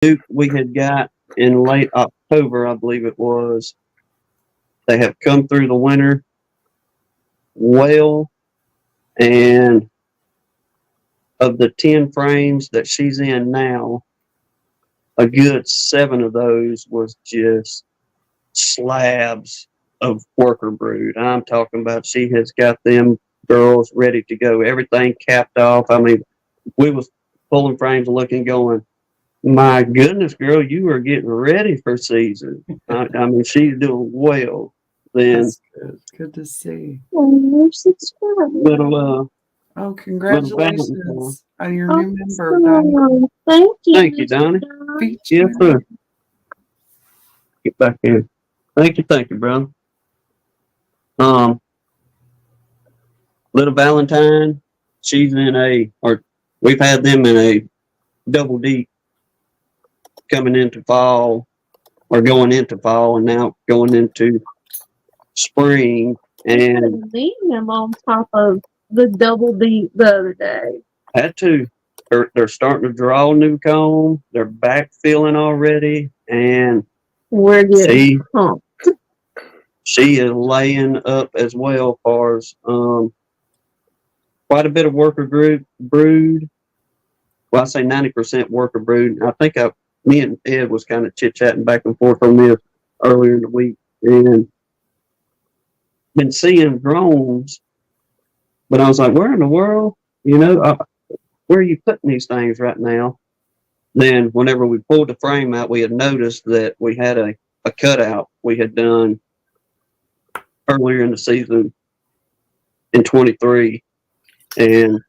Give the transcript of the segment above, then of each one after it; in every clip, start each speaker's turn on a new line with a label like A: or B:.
A: Duke we had got in late October, I believe it was. They have come through the winter well, and of the 10 frames that she's in now, a good 7 of those was just slabs of worker brood. I'm talking about she has got them girls ready to go. Everything capped off. I mean, we was pulling frames and looking, going, my goodness, girl, you are getting ready for season. I mean, she's doing well. Then
B: That's good. Good to see.
A: little
B: Oh,
A: little
B: congratulations on your new member, Donnie.
A: Thank you, Donnie. Yes, sir. Get back here. Thank you, brother. Um, little Valentine, she's in or we've had them in a double D coming into fall, or going into fall, and now going into spring. And
C: them on top of the double D the other day.
A: had to. They're starting to draw new comb. They're back filling already, and
C: we're getting pumped.
A: She is laying up as well, far as quite a bit of worker brood. Well, I say 90% worker brood. I think me and Ed was kind of chit chatting back and forth on this earlier in the week, and been seeing drones, but I was like, where in the world? Where are you putting these things right now? Then whenever we pulled the frame out, we had noticed that we had a cutout we had done earlier in the season in 23, and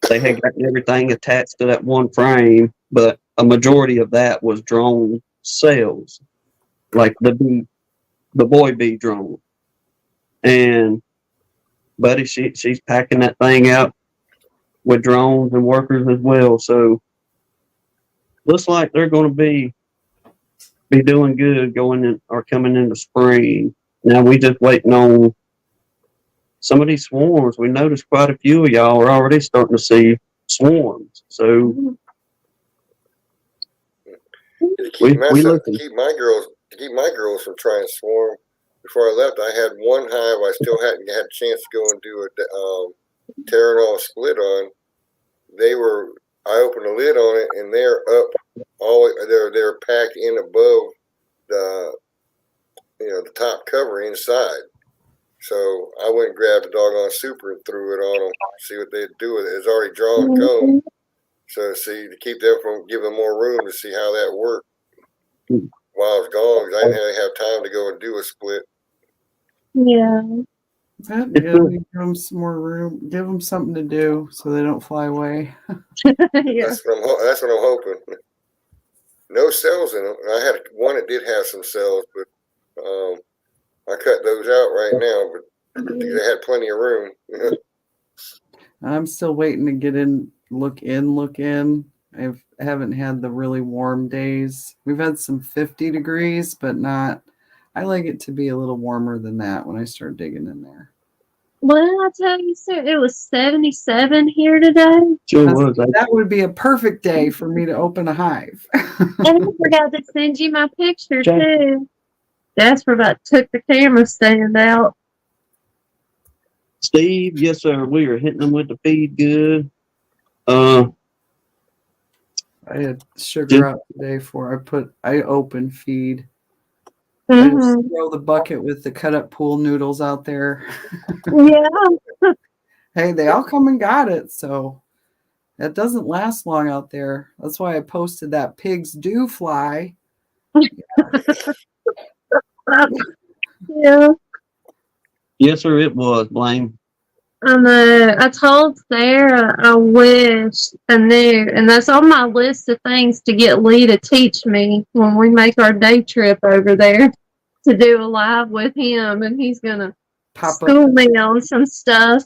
A: they had gotten everything attached to that one frame, but a majority of that was drone cells, like the boy bee drone. And buddy, she's packing that thing out with drones and workers as well. So looks like they're going to be doing good going in or coming into spring. Now we just waiting on some of these swarms. We noticed quite a few of y'all are already starting to see swarms. So
D: to keep my girls from trying to swarm. Before I left, I had one hive I still hadn't had a chance to go and do a Terranol split on. I opened the lid on it, and they're up they're packed in above the the top cover inside. So I went and grabbed the doggone super and threw it on them, see what they'd do with it. It's already drawn comb. So to keep them from giving more room to see how that worked while I was gone, because I didn't really have time to go and do a split.
C: Yeah.
B: Give them some more room. Give them something to do so they don't fly away.
C: Yeah.
D: That's what I'm hoping. No cells in them. I had one that did have some cells, but I cut those out right now. But they had plenty of room.
B: I'm still waiting to get in. Look in. I haven't had the really warm days. We've had some 50 degrees, but not. I like it to be a little warmer than that when I start digging in there.
C: What did I tell you, sir? It was 77 here today.
A: Sure was.
B: That would be a perfect day for me to open a hive.
C: And I forgot to send you my picture, too. Jasper about took the camera stand out.
A: Steve, yes, sir. We are hitting them with the feed good.
B: I had sugar out today I open feed. I just throw the bucket with the cut up pool noodles out there.
C: Yeah.
B: Hey, they all come and got it, so that doesn't last long out there. That's why I posted that pigs do fly.
C: Yeah.
A: Yes, sir, it was. Blame.
C: I know. I told Sarah I wish I knew, and that's on my list of things to get Lee to teach me when we make our day trip over there to do a live with him, and he's gonna school me on some stuff.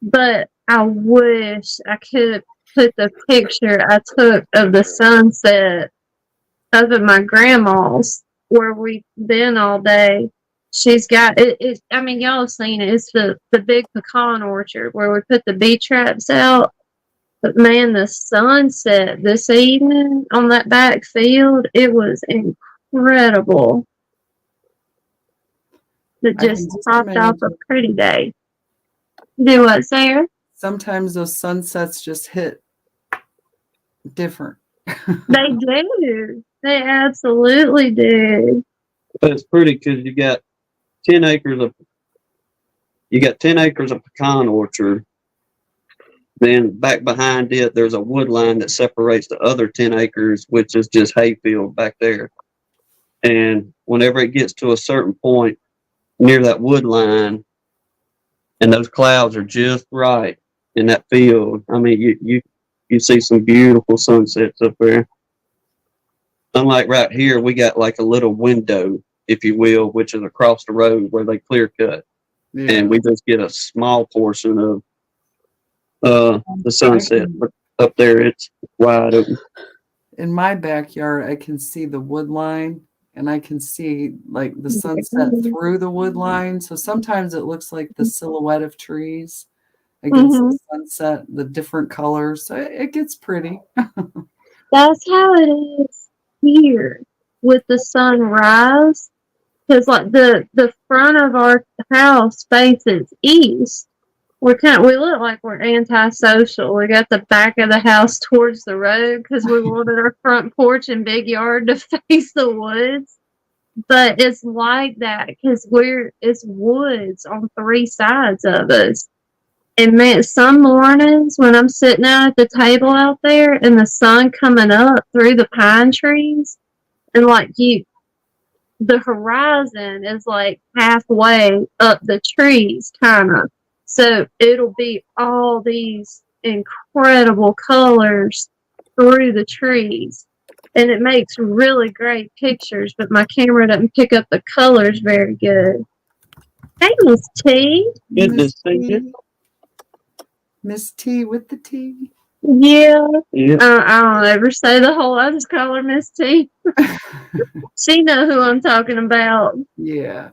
C: But I wish I could put the picture I took of the sunset up at my grandma's where we've been all day. She's got it. I mean, y'all have seen it. It's the big pecan orchard where we put the bee traps out. But man, the sunset this evening on that back field, it was incredible. It
B: I can
C: just
B: just
C: topped off a
B: imagine.
C: pretty day. Do what, Sarah?
B: Sometimes those sunsets just hit different.
C: They do. They absolutely do.
A: But it's pretty because you got 10 acres of 10 acres of pecan orchard. Then back behind it, there's a wood line that separates the other 10 acres, which is just hayfield back there. And whenever it gets to a certain point near that wood line, and those clouds are just right in that field, I mean, you see some beautiful sunsets up there. Unlike right here, we got like a little window, if you will, which is across the road where they clear cut,
B: Yeah.
A: and we just get a small portion of the sunset. But up there, it's wide open.
B: In my backyard, I can see the wood line, and I can see like the sunset through the wood line. So sometimes it looks like the silhouette of trees against the sunset, the different colors. So it gets pretty.
C: That's how it is here with the sunrise. Because like the front of our house faces east. We look like we're antisocial. We got the back of the house towards the road because we wanted our front porch and big yard to face the woods. But it's like that because it's woods on 3 sides of us. And man, some mornings when I'm sitting out at the table out there and the sun coming up through the pine trees, and like the horizon is like halfway up the trees, kind of. So it'll be all these incredible colors through the trees. And it makes really great pictures, but my camera doesn't pick up the colors very good. Hey, Miss T.
A: Good to see you.
B: Miss T with the T.
C: Yeah.
A: Yeah.
C: I don't ever say the whole, I just call her Miss T. She know who I'm talking about.
B: Yeah.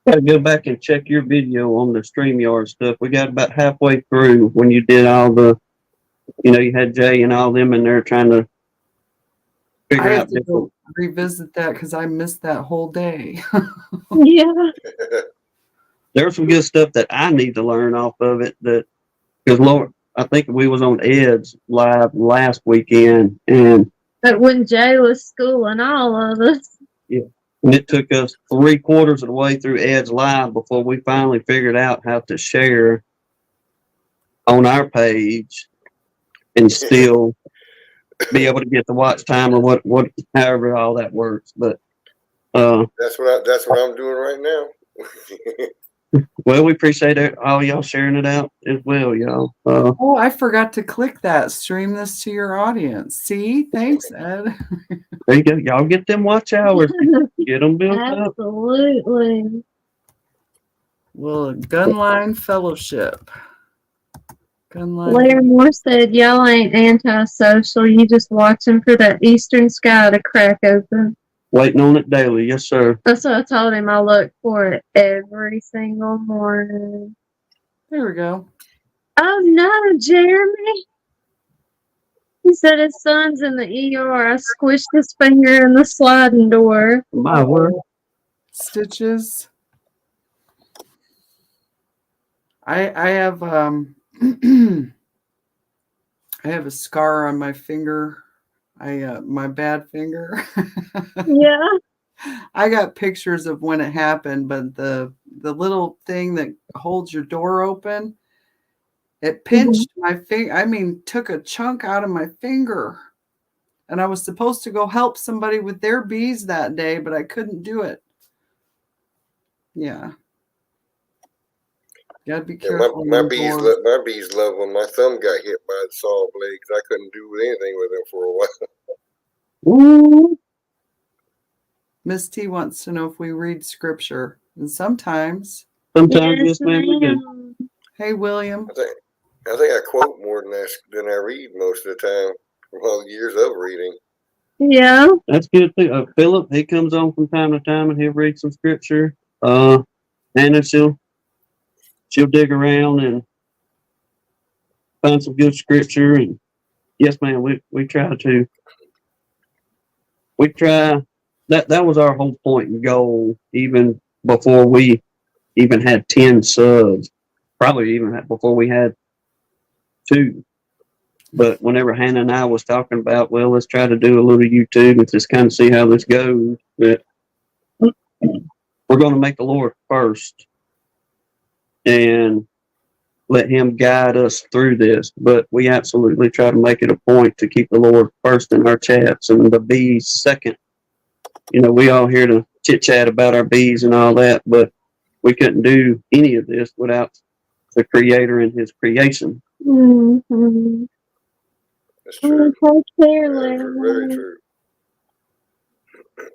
A: Gotta go back and check your video on the StreamYard stuff. We got about halfway through when you did all the, you had Jay and all them in there trying to
B: I
A: figure
B: have
A: out
B: to
A: different.
B: go revisit that because I missed that whole day.
C: Yeah.
A: There's some good stuff that I need to learn off of it. Because Lord, I think we was on Ed's live last weekend, and
C: But when Jay was schooling all of us.
A: yeah, and it took us 3/4 of the way through Ed's live before we finally figured out how to share on our page and still be able to get the watch time or what however all that works. But
D: that's what I'm doing right now.
A: well, we appreciate all y'all sharing it out as well, y'all.
B: Oh, I forgot to click that. Stream this to your audience. See? Thanks, Ed.
A: There you go. Y'all get them watch hours. Get them built up.
C: Absolutely.
B: Well, Gunline Fellowship. Gunline.
C: Larry Moore said, y'all ain't antisocial. You just watching for that eastern sky to crack open.
A: Waiting on it daily. Yes, sir.
C: That's what I told him. I look for it every single morning.
B: There we go.
C: Oh, no, Jeremy. He said his son's in the ER. I squished his finger in the sliding door.
A: My word.
B: Stitches. I have I have a scar on my finger. My bad finger.
C: Yeah.
B: I got pictures of when it happened, but the little thing that holds your door open, it pinched my finger. I mean, took a chunk out of my finger. And I was supposed to go help somebody with their bees that day, but I couldn't do it. Yeah. Gotta be careful.
D: My bees love when my thumb got hit by the saw blade because I couldn't do anything with them for a while.
A: Ooh.
B: Miss T wants to know if we read scripture. And sometimes.
A: Yes, ma'am, we do.
B: Hey, William.
D: I think I quote more than I read most of the time from all the years of reading.
C: Yeah.
A: That's good too. Philip, he comes on from time to time and he'll read some scripture. Anna, she'll dig around and find some good scripture, and yes, man, we try to. We try. That was our whole point and goal, even before we even had 10 subs. Probably even before we had 2. But whenever Hannah and I was talking about, well, let's try to do a little YouTube and just kind of see how this goes. But we're going to make the Lord first and let Him guide us through this. But we absolutely try to make it a point to keep the Lord first in our chats and the bees second. You know, we all here to chit chat about our bees and all that, but we couldn't do any of this without the Creator and His creation.
C: Mm-hmm.
D: That's true.
C: Take care,
D: Very
C: Larry.
D: true.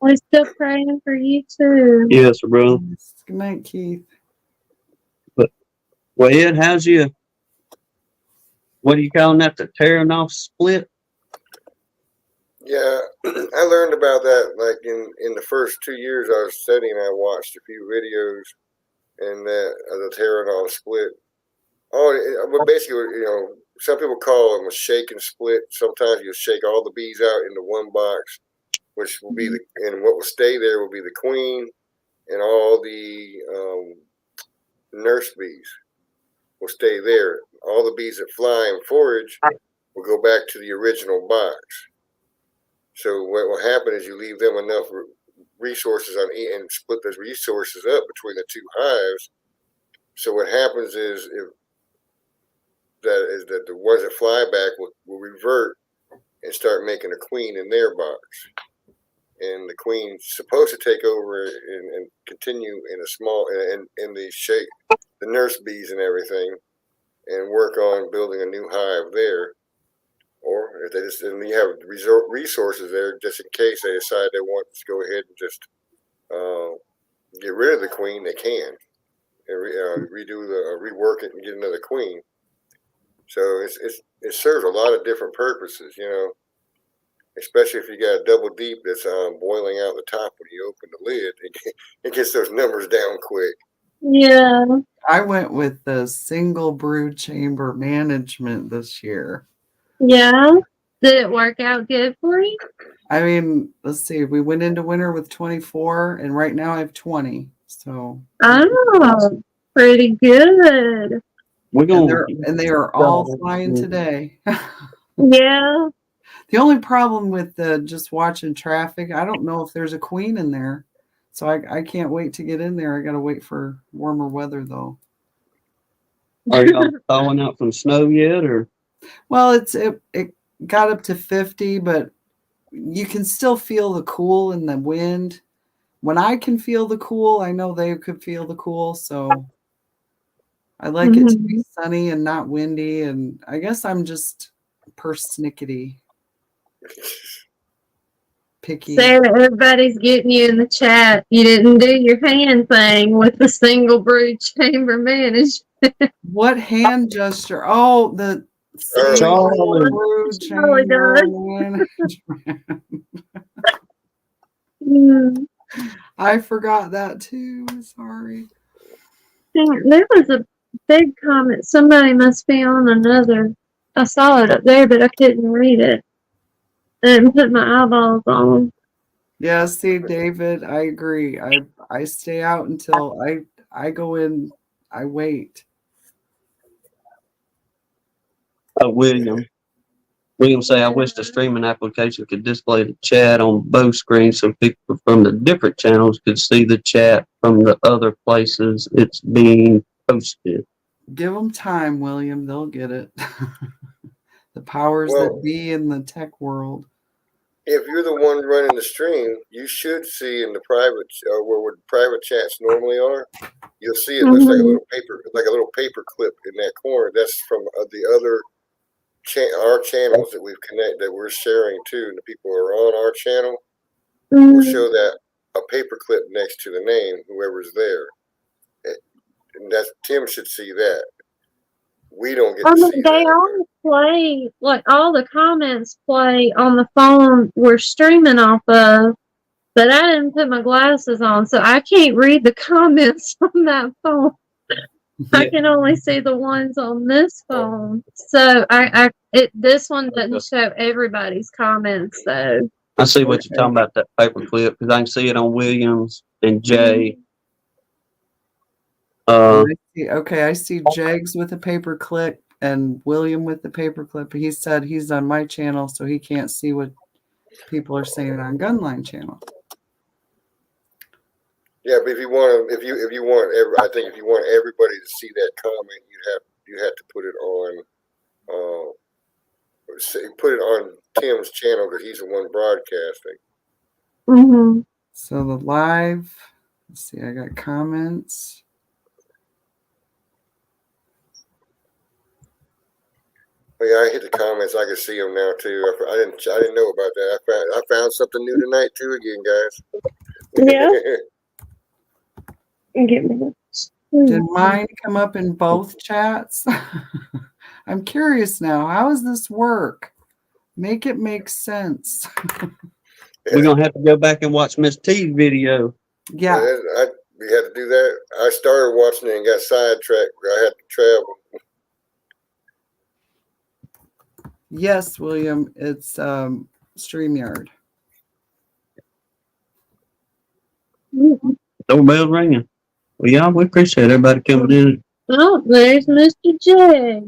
C: We're still praying for you too.
A: Yes, brother.
B: Good night, Keith.
A: Well, Ed, how's you? What are you calling that? The tearing off split?
D: Yeah, I learned about that like in the first 2 years I was studying. I watched a few videos and that the tearing off split. Well, basically, you know, some people call them a shake and split. Sometimes you'll shake all the bees out into one box, which will be and what will stay there will be the queen and all the nurse bees will stay there. All the bees that fly and forage will go back to the original box. So what will happen is you leave them enough resources and split those resources up between the 2 hives. So what happens is that the ones that fly back will revert and start making a queen in their box. And the queen's supposed to take over and continue in a small in the shape, the nurse bees and everything, and work on building a new hive there. Or if they just and you have resources there just in case they decide they want to go ahead and just get rid of the queen, they can and rework it and get another queen. So it serves a lot of different purposes, you know. Especially if you got a double deep that's boiling out the top when you open the lid, it gets those numbers down quick.
C: Yeah.
B: I went with the single brood chamber management this year.
C: Yeah. Did it work out good for you?
B: I mean, let's see. We went into winter with 24, and right now I have 20. So.
C: Oh, pretty good.
B: And they are all flying today.
C: Yeah.
B: The only problem with just watching traffic, I don't know if there's a queen in there. So I can't wait to get in there. I got to wait for warmer weather, though.
A: Are y'all thawing out from snow yet? Or?
B: Well, it got up to 50, but you can still feel the cool in the wind. When I can feel the cool, I know they could feel the cool. So I like it to be sunny and not windy. And I guess I'm just persnickety. Picky.
C: Sarah, everybody's getting you in the chat. You didn't do your hand thing with the single brood chamber management.
B: What hand gesture? Oh, the
A: Charlie.
B: Brood chamber management. I forgot that too. Sorry.
C: There was a big comment. Somebody must be on another. I saw it up there, but I couldn't read it. I didn't put my eyeballs on.
B: Yeah, see, David, I agree. I stay out until I go in. I wait.
A: William say, I wish the streaming application could display the chat on both screens so people from the different channels could see the chat from the other places it's being posted.
B: Give them time, William. They'll get it. The powers that be in the tech world.
D: If you're the one running the stream, you should see in the private where private chats normally are. You'll see it looks like a little paper clip in that corner. That's from the other our channels that that we're sharing to, and the people who are on our channel will show that a paper clip next to the name, whoever's there. And that's Tim should see that. We don't get to see
C: they
D: that.
C: all play, like all the comments play on the phone we're streaming off of, but I didn't put my glasses on, so I can't read the comments from that phone. I can only see the ones on this phone. So this one doesn't show everybody's comments though.
A: I see what you're talking about, that paperclip, because I can see it on Williams and Jay.
B: I see Jags with a paperclip and William with the paperclip. He said he's on my channel, so he can't see what people are saying on Gunline channel.
D: Yeah, but if you want everybody to see that comment, you have to put it on, put it on Tim's channel because he's the one broadcasting.
C: Mm-hmm.
B: So the live, let's see, I got comments.
D: Oh, yeah, I hit the comments. I can see them now too. I didn't know about that. I found something new tonight too. Again, guys.
C: Yeah. Get me.
B: Did mine come up in both chats? I'm curious now. How does this work? Make it make sense.
A: We're gonna have to go back and watch Miss T's video.
B: Yeah.
D: We had to do that. I started watching it and got sidetracked. I had to travel.
B: Yes, William. It's StreamYard.
A: Doorbell ringing. Well, yeah, we appreciate everybody coming in.
C: Oh, there's Mr. J.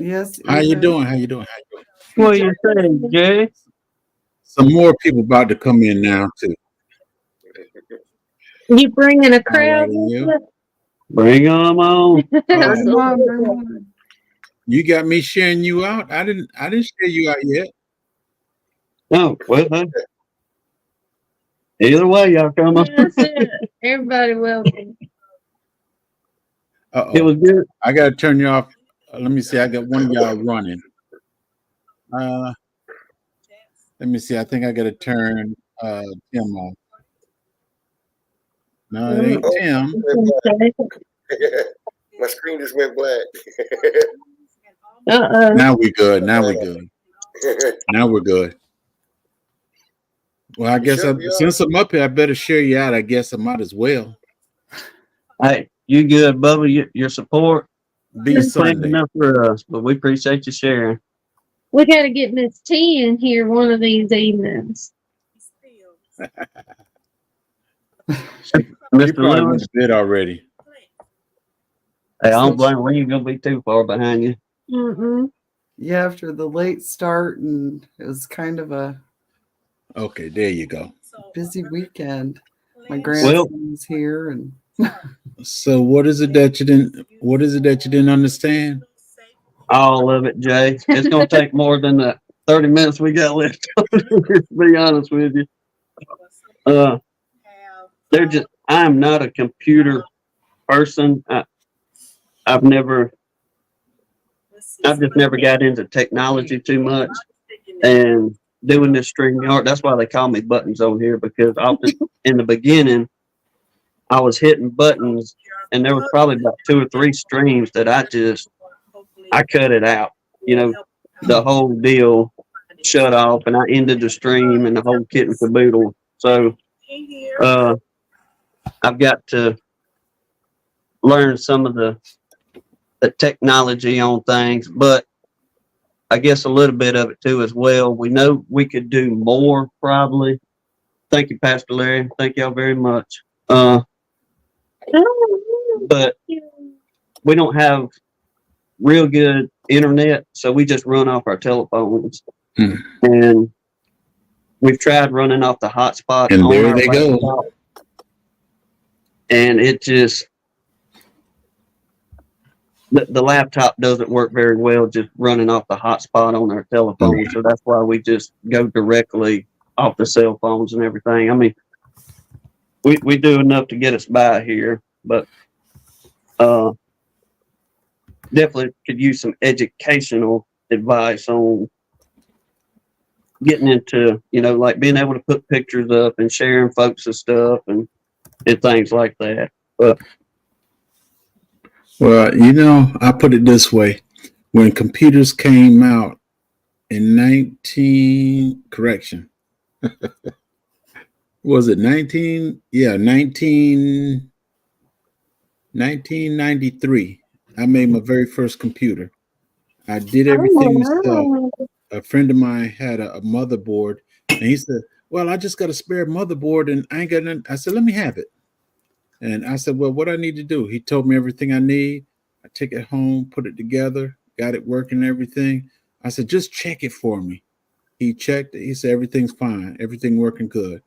B: Yes.
E: How you doing?
A: What you say, Jay?
E: Some more people about to come in now too.
C: You bringing a
E: All
C: crowd?
E: right, and you?
A: Bring them on.
B: Bring 'em on.
E: You got me sharing you out. I didn't share you out yet.
A: Oh, well, either way, y'all come on.
C: That's it. Everybody welcome.
A: It was good.
E: I gotta turn you off. Let me see. I got one of y'all running. Let me see. I think I gotta turn Tim off. No, it ain't Tim.
D: My screen just went black.
E: Now we good. Now we're good. Well, I guess since I'm up here, I better share you out. I guess I might as well.
A: Hey, you good, Bubba? Your support
E: Be Sunday
A: enough for us, but we appreciate you sharing.
C: We got to get Miss T in here one of these evenings.
E: You probably went to bed already.
A: Hey, I don't blame her. We ain't gonna be too far behind you.
C: Mm-mm.
B: Yeah, after the late start, and it was kind of a
E: Okay, there you go.
B: busy weekend. My grandson's here, and
E: so what is it that you didn't understand?
A: All of it, Jay. It's gonna take more than the 30 minutes we got left. To be honest with you. I'm not a computer person. I've just never got into technology too much, and doing this StreamYard, that's why they call me Buttons on here, because often in the beginning I was hitting buttons and there was probably about 2 or 3 streams that I cut it out. You know, the whole deal shut off and I ended the stream and the whole kit and caboodle. So I've got to learn some of the technology on things, but I guess a little bit of it too as well. We know we could do more probably. Thank you, Pastor Larry. Thank y'all very much. But we don't have real good internet, so we just run off our telephones. And we've tried running off the hotspot.
E: And there they go.
A: And it just, the laptop doesn't work very well just running off the hotspot on our telephone. So that's why we just go directly off the cell phones and everything. I mean, we do enough to get us by here, but definitely could use some educational advice on getting into, like being able to put pictures up and sharing folks' stuff and things like that. But
E: well, I put it this way. When computers came out in 1993. I made my very first computer. I did everything myself.
C: Oh,
E: A friend of mine had a motherboard, and he said, "Well, I just got a spare motherboard, and I ain't got none." I said, "Let me have it." And I said, "Well, what I need to do?" He told me everything I need. I took it home, put it together, got it working, and everything. I said, "Just check it for me." He checked it. He said, "Everything's fine. Everything working good."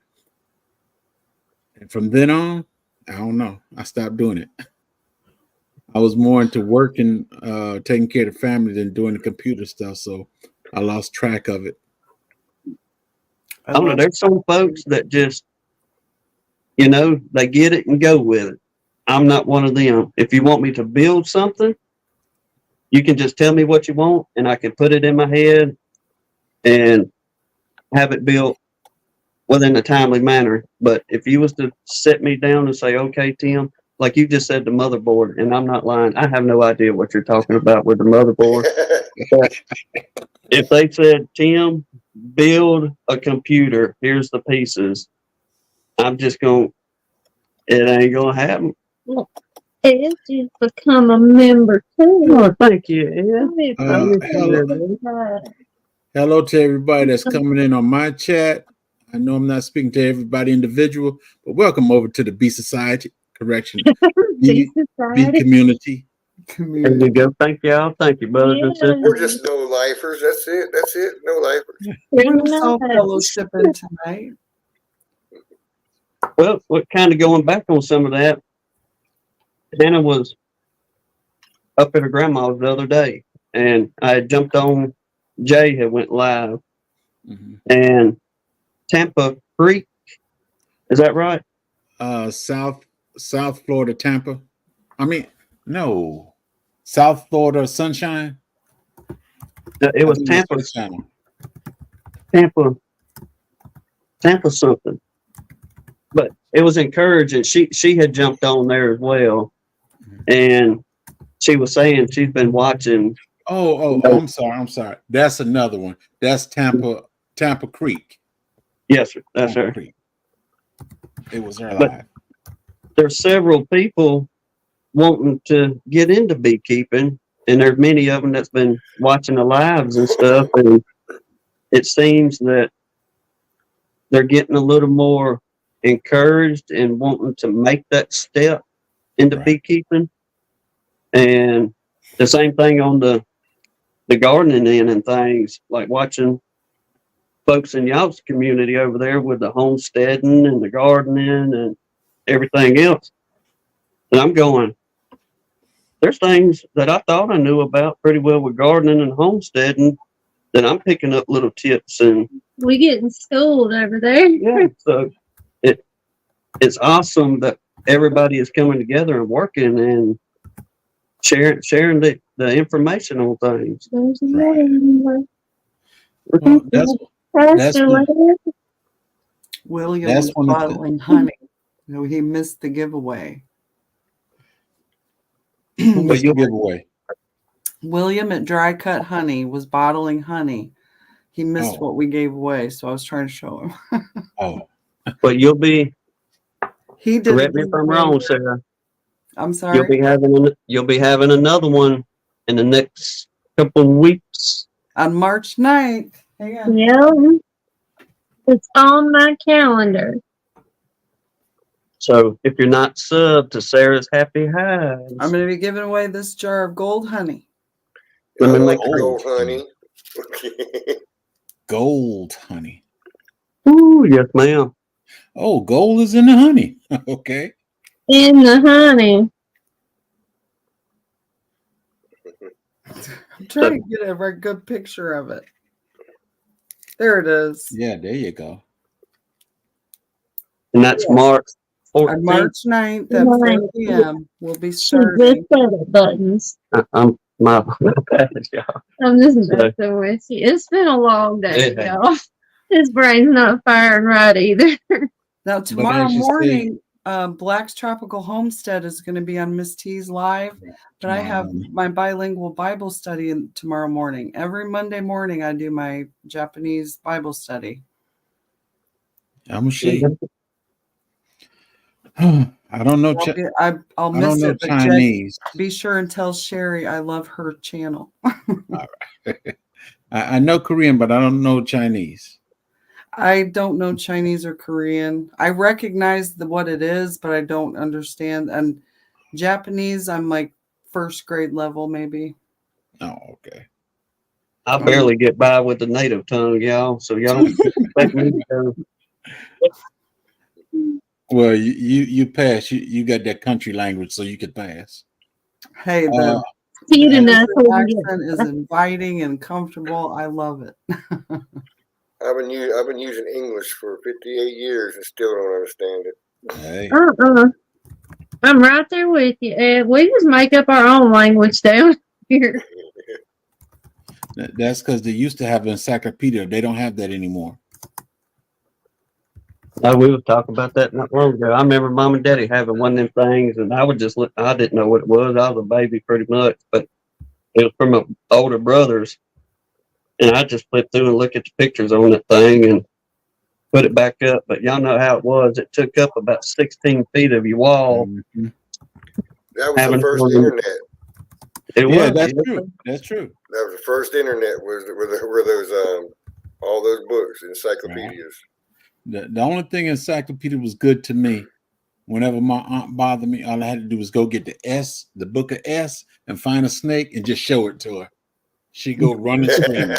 E: And from then on, I don't know. I stopped doing it. I was more into working, taking care of the family than doing the computer stuff. So I lost track of it.
A: I don't know. There's some folks that just, they get it and go with it. I'm not one of them. If you want me to build something, you can just tell me what you want, and I can put it in my head and have it built within a timely manner. But if you was to sit me down and say, "Okay, Tim," like you just said, the motherboard, and I'm not lying, I have no idea what you're talking about with the motherboard. But if they said, "Tim, build a computer, here's the pieces," I'm just going, it ain't going to happen.
C: Ed just become a member too.
A: Oh, thank you, Ed.
E: Hello to everybody that's coming in on my chat. I know I'm not speaking to everybody individual, but welcome over to the B Society. Correction. B community.
A: There you go. Thank y'all. Thank you, brothers and sisters.
D: We're just no lifers. That's it. That's it. No lifers.
B: We're so fellowshipping tonight.
A: Well, what kind of going back on some of that? Hannah was up at her grandma's the other day, and I had jumped on. Jay had went live, and Tampa Creek. Is that right?
E: South Florida, Tampa. I mean, no, South Florida Sunshine.
A: It was Tampa. Tampa something. But it was encouraging. She had jumped on there as well, and she was saying she's been watching.
E: Oh, I'm sorry. That's another one. That's Tampa Creek.
A: Yes, sir. That's her.
E: Creek. It was her
A: but
E: live.
A: There's several people wanting to get into beekeeping, and there's many of them that's been watching the lives and stuff, and it seems that they're getting a little more encouraged and wanting to make that step into beekeeping. And the same thing on the gardening end and things, like watching folks in y'all's community over there with the homesteading and the gardening and everything else. And I'm going, there's things that I thought I knew about pretty well with gardening and homesteading that I'm picking up little tips, and
C: we getting schooled over there.
A: Yeah, so it's awesome that everybody is coming together and working and sharing the information on things.
E: Well, that's
B: William was bottling honey. No, he missed the giveaway.
E: Who missed the giveaway?
B: William at Dry Cut Honey was bottling honey. He missed what we gave away, so I was trying to show him.
A: But you'll be.
B: He did.
A: Correct me if I'm wrong, Sarah.
B: I'm sorry.
A: You'll be having another one in the next couple of weeks
B: on March 9th.
C: Yeah, it's on my calendar.
A: So if you're not subbed to Sarah's Happy Hives,
B: I'm going to be giving away this jar of gold honey.
D: Gold honey.
E: Gold honey.
A: Ooh, yes, ma'am.
E: Oh, gold is in the honey. Okay.
C: In the honey.
B: I'm trying to get a very good picture of it. There it is.
E: Yeah, there you go.
A: And that's March 14th.
B: On March 9th at 4 p.m. We'll be starting.
C: Buttons.
A: I'm my bad, y'all.
C: I'm just messing with you. It's been a long day, y'all. His brain's not firing right either.
B: Now, tomorrow morning, Black's Tropical Homestead is going to be on Miss T's Live, but I have my bilingual Bible study tomorrow morning. Every Monday morning, I do my Japanese Bible study.
E: I'm going to show you. I don't know.
B: I'll
E: I
B: miss
E: don't know
B: it. But
E: Chinese.
B: Jed, be sure and tell Sherry I love her channel.
E: I know Korean, but I don't know Chinese.
B: I don't know Chinese or Korean. I recognize what it is, but I don't understand. And Japanese, I'm like first grade level, maybe.
E: Oh, okay.
A: I barely get by with the native tongue, y'all. So y'all don't expect me to.
E: Well, you pass. You got that country language, so you could pass.
B: Hey, the
C: Cute enough when you
B: accent is inviting and comfortable. I love it.
D: I've been using English for 58 years and still don't understand it.
E: Hey.
C: I'm right there with you. And we just make up our own language down here.
E: That's because they used to have an encyclopedia. They don't have that anymore.
A: We were talking about that not long ago. I remember Mom and Daddy having one of them things, and I would just look. I didn't know what it was. I was a baby pretty much, but it was from my older brothers, and I just flipped through and look at the pictures on that thing and put it back up. But y'all know how it was. It took up about 16 feet of your wall.
E: Mm-hmm.
D: That was the first internet.
E: That's true. That's true.
D: That was the first internet. Were those all those books, encyclopedias.
E: The only thing encyclopedia was good to me. Whenever my aunt bothered me, all I had to do was go get the book of S, and find a snake and just show it to her. She'd go running screaming.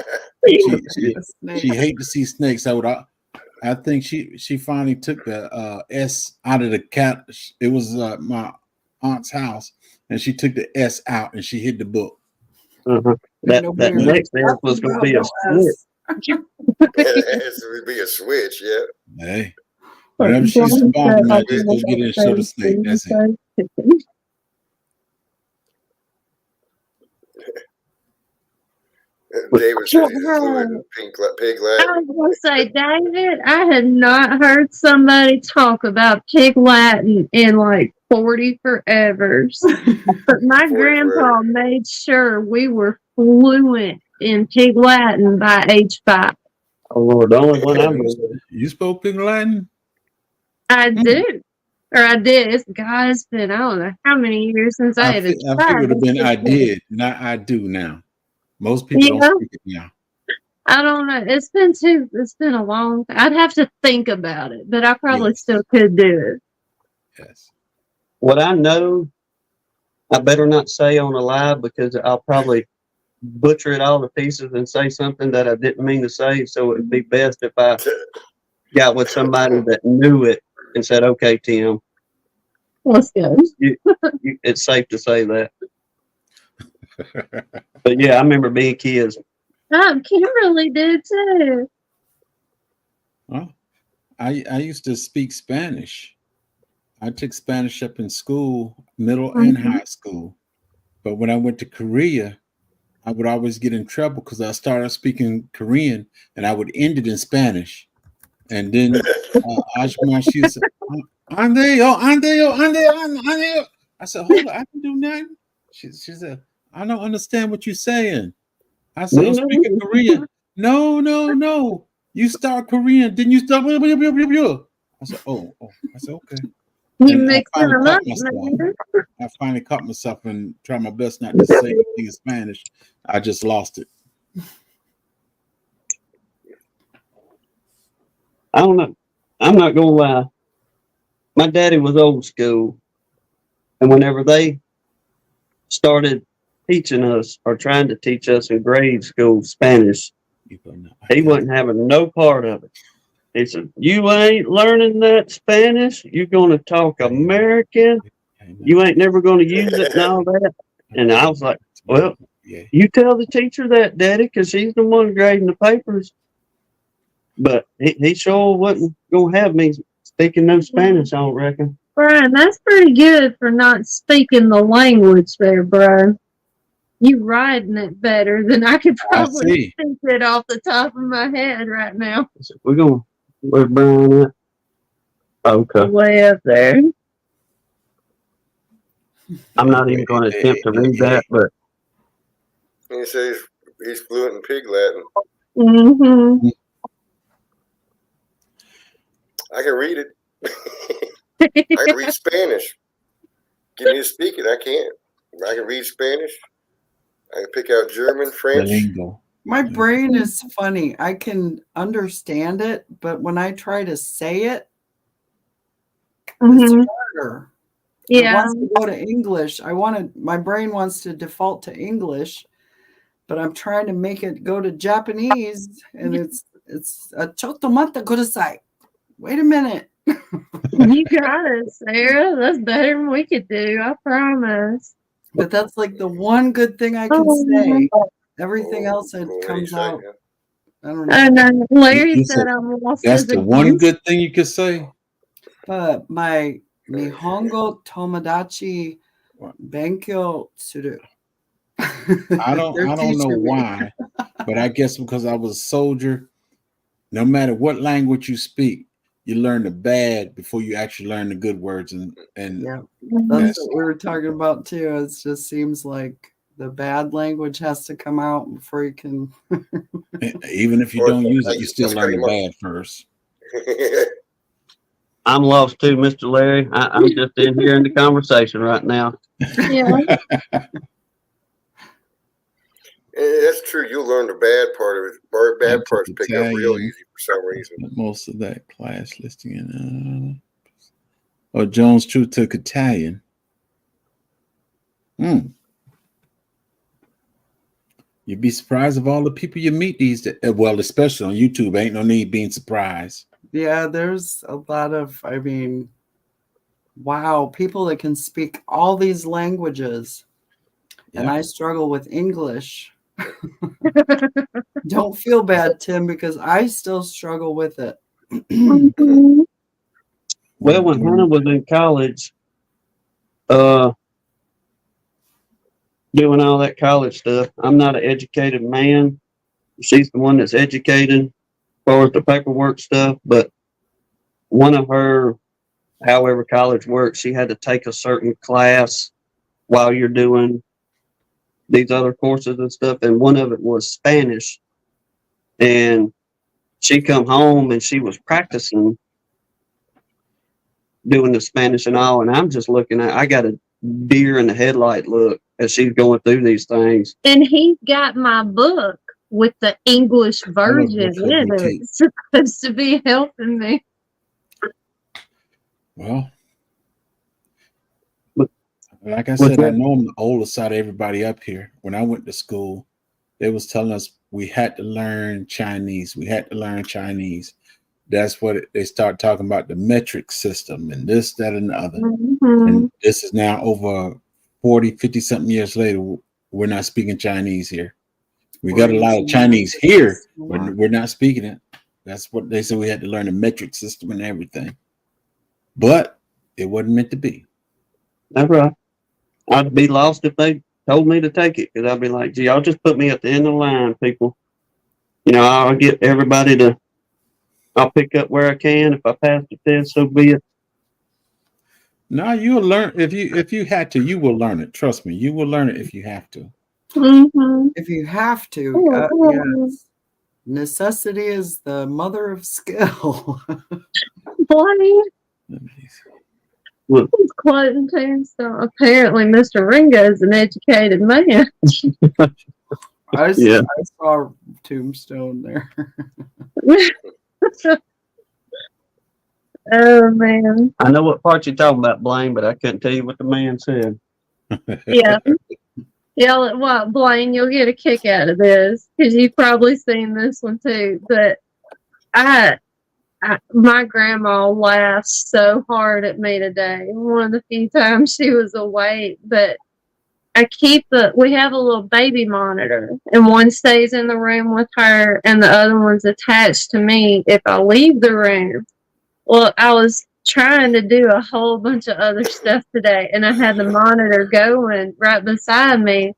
E: She hated to see snakes. I think she finally took the S out of the cat. It was my aunt's house, and she took the S out and she hid the book.
A: Uh-huh. That next S was going to be a switch.
D: It would be a switch, yeah.
E: Hey, whenever she used to bother me, I just go get in and show the snake. That's it.
D: David said he's fluent in pig Latin.
C: I was going to say, David, I had not heard somebody talk about pig Latin in like 40 forevers. But my grandpa made sure we were fluent in pig Latin by age 5.
A: Oh, Lord, the only one I remember.
E: You spoke pig Latin?
C: I do. Or I did. It's been, I don't know how many years since I had
E: I think it would have been I did, not I do now. Most people don't speak it now.
C: I don't know. It's been a long I'd have to think about it, but I probably still could do it.
E: Yes.
A: What I know, I better not say on a live because I'll probably butcher it all to pieces and say something that I didn't mean to say. So it would be best if I got with somebody that knew it and said, "Okay, Tim,
C: let's go."
A: It's safe to say that." But yeah, I remember being kids.
C: Kimberly did too.
E: Well, I used to speak Spanish. I took Spanish up in school, middle and high school. But when I went to Korea, I would always get in trouble because I started speaking Korean and I would end it in Spanish. And then Ashma, she said, Andeo. I said, hold on, I can do nothing. She said, I don't understand what you're saying. I said, I'm speaking Korean. No. You start Korean, then you start. I said, oh. I said, okay. I finally caught myself and tried my best not to say anything in Spanish. I just lost it.
A: I don't know. I'm not gonna lie. My daddy was old school, and whenever they started teaching us or trying to teach us in grade school Spanish, he wasn't having no part of it. He said, "You ain't learning that Spanish. You're gonna talk American. You ain't never gonna use it and all that." And I was like, "Well, you tell the teacher that, Daddy, because she's the one grading the papers." But he sure wasn't gonna have me speaking no Spanish, I don't reckon.
C: Brian, that's pretty good for not speaking the language there, bro. You riding it better than I could probably think it off the top of my head right now.
A: Where's Brian at? Okay.
C: Way up there.
A: I'm not even going to attempt to read that, but
D: he says he's fluent in pig Latin.
C: Mm-hmm.
D: I can read it. I can read Spanish. Give me to speak it, I can't. I can read Spanish. I can pick out German, French.
E: Lingo.
B: My brain is funny. I can understand it, but when I try to say it, it's harder. It wants to go to English. My brain wants to default to English, but I'm trying to make it go to Japanese, and it's a chotomata kudasai. Wait a minute.
C: You got it, Sarah. That's better than we could do, I promise.
B: But that's like the one good thing I can say. Everything else it comes out. I don't know.
C: And Larry said I'm lost.
E: That's the one good thing you could say.
B: But my Nihongo Tomodachi Benkyo Suru.
E: I don't know why, but I guess because I was a soldier, no matter what language you speak, you learn the bad before you actually learn the good words. And
B: yeah, that's what we were talking about too. It just seems like the bad language has to come out before you can.
E: Even if you don't use it, you still learn the bad first.
A: I'm lost too, Mr. Larry. I'm just in here in the conversation right now.
C: Yeah.
D: That's true. You'll learn the bad part of it. Bad parts pick up real easy for some reason.
E: Most of that class listing in. Jones True took Italian. You'd be surprised of all the people you meet these days. Well, especially on YouTube. Ain't no need being surprised.
B: Yeah, there's a lot of, wow, people that can speak all these languages. Yep. And I struggle with English. Don't feel bad, Tim, because I still struggle with it.
A: Well, when Hannah was in college, doing all that college stuff, I'm not an educated man. She's the one that's educated as far as the paperwork stuff, but one of her, however college works, she had to take a certain class while you're doing these other courses and stuff, and one of it was Spanish. And she come home and she was practicing doing the Spanish and all, and I'm just looking at, I got a deer in the headlight look as she's going through these things.
C: And he's got my book with the English version in it. It's supposed to be helping me.
E: Well, like I said, I know I'm the oldest out of everybody up here. When I went to school, they was telling us we had to learn Chinese. We had to learn Chinese. That's what they start talking about, the metric system and this, that, and the other. And this is now over 40, 50 something years later. We're not speaking Chinese here. We got a lot of Chinese here, but we're not speaking it. That's what they said. We had to learn the metric system and everything. But it wasn't meant to be.
A: That's right. I'd be lost if they told me to take it, because I'd be like, gee, I'll just put me at the end of the line, people. You know, I'll get everybody to, I'll pick up where I can. If I pass the test, so be it.
E: No, you'll learn. If you had to, you will learn it. Trust me, you will learn it if you have to.
B: If you have to, yes. Necessity is the mother of skill.
C: Boy. He's quoting Tombstone. Apparently, Mr. Ringo is an educated man.
B: I saw Tombstone there.
C: Oh, man.
A: I know what part you're talking about, Blaine, but I couldn't tell you what the man said.
C: Yeah. Yeah, well, Blaine, you'll get a kick out of this, because you've probably seen this one too. But my grandma laughed so hard at me today. One of the few times she was awake, but we have a little baby monitor, and one stays in the room with her and the other one's attached to me if I leave the room. Well, I was trying to do a whole bunch of other stuff today, and I had the monitor going right beside me,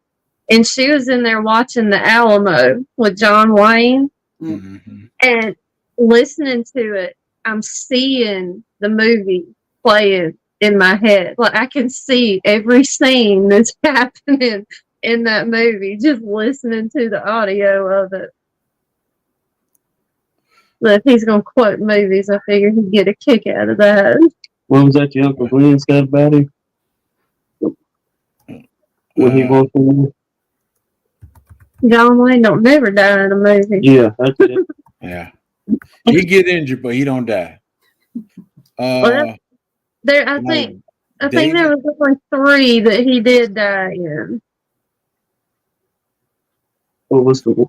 C: and she was in there watching The Alamo with John Wayne. And listening to it, I'm seeing the movie playing in my head. Like, I can see every scene that's happening in that movie just listening to the audio of it. But if he's going to quote movies, I figure he'd get a kick out of that.
A: What was that your Uncle Glenn said about him when he walked in?
C: John Wayne don't never die in a movie.
A: Yeah, that's it.
E: Yeah. He get injured, but he don't die.
C: Well, there, I
E: like
C: think there was only 3 that he did die in.
A: What was the one?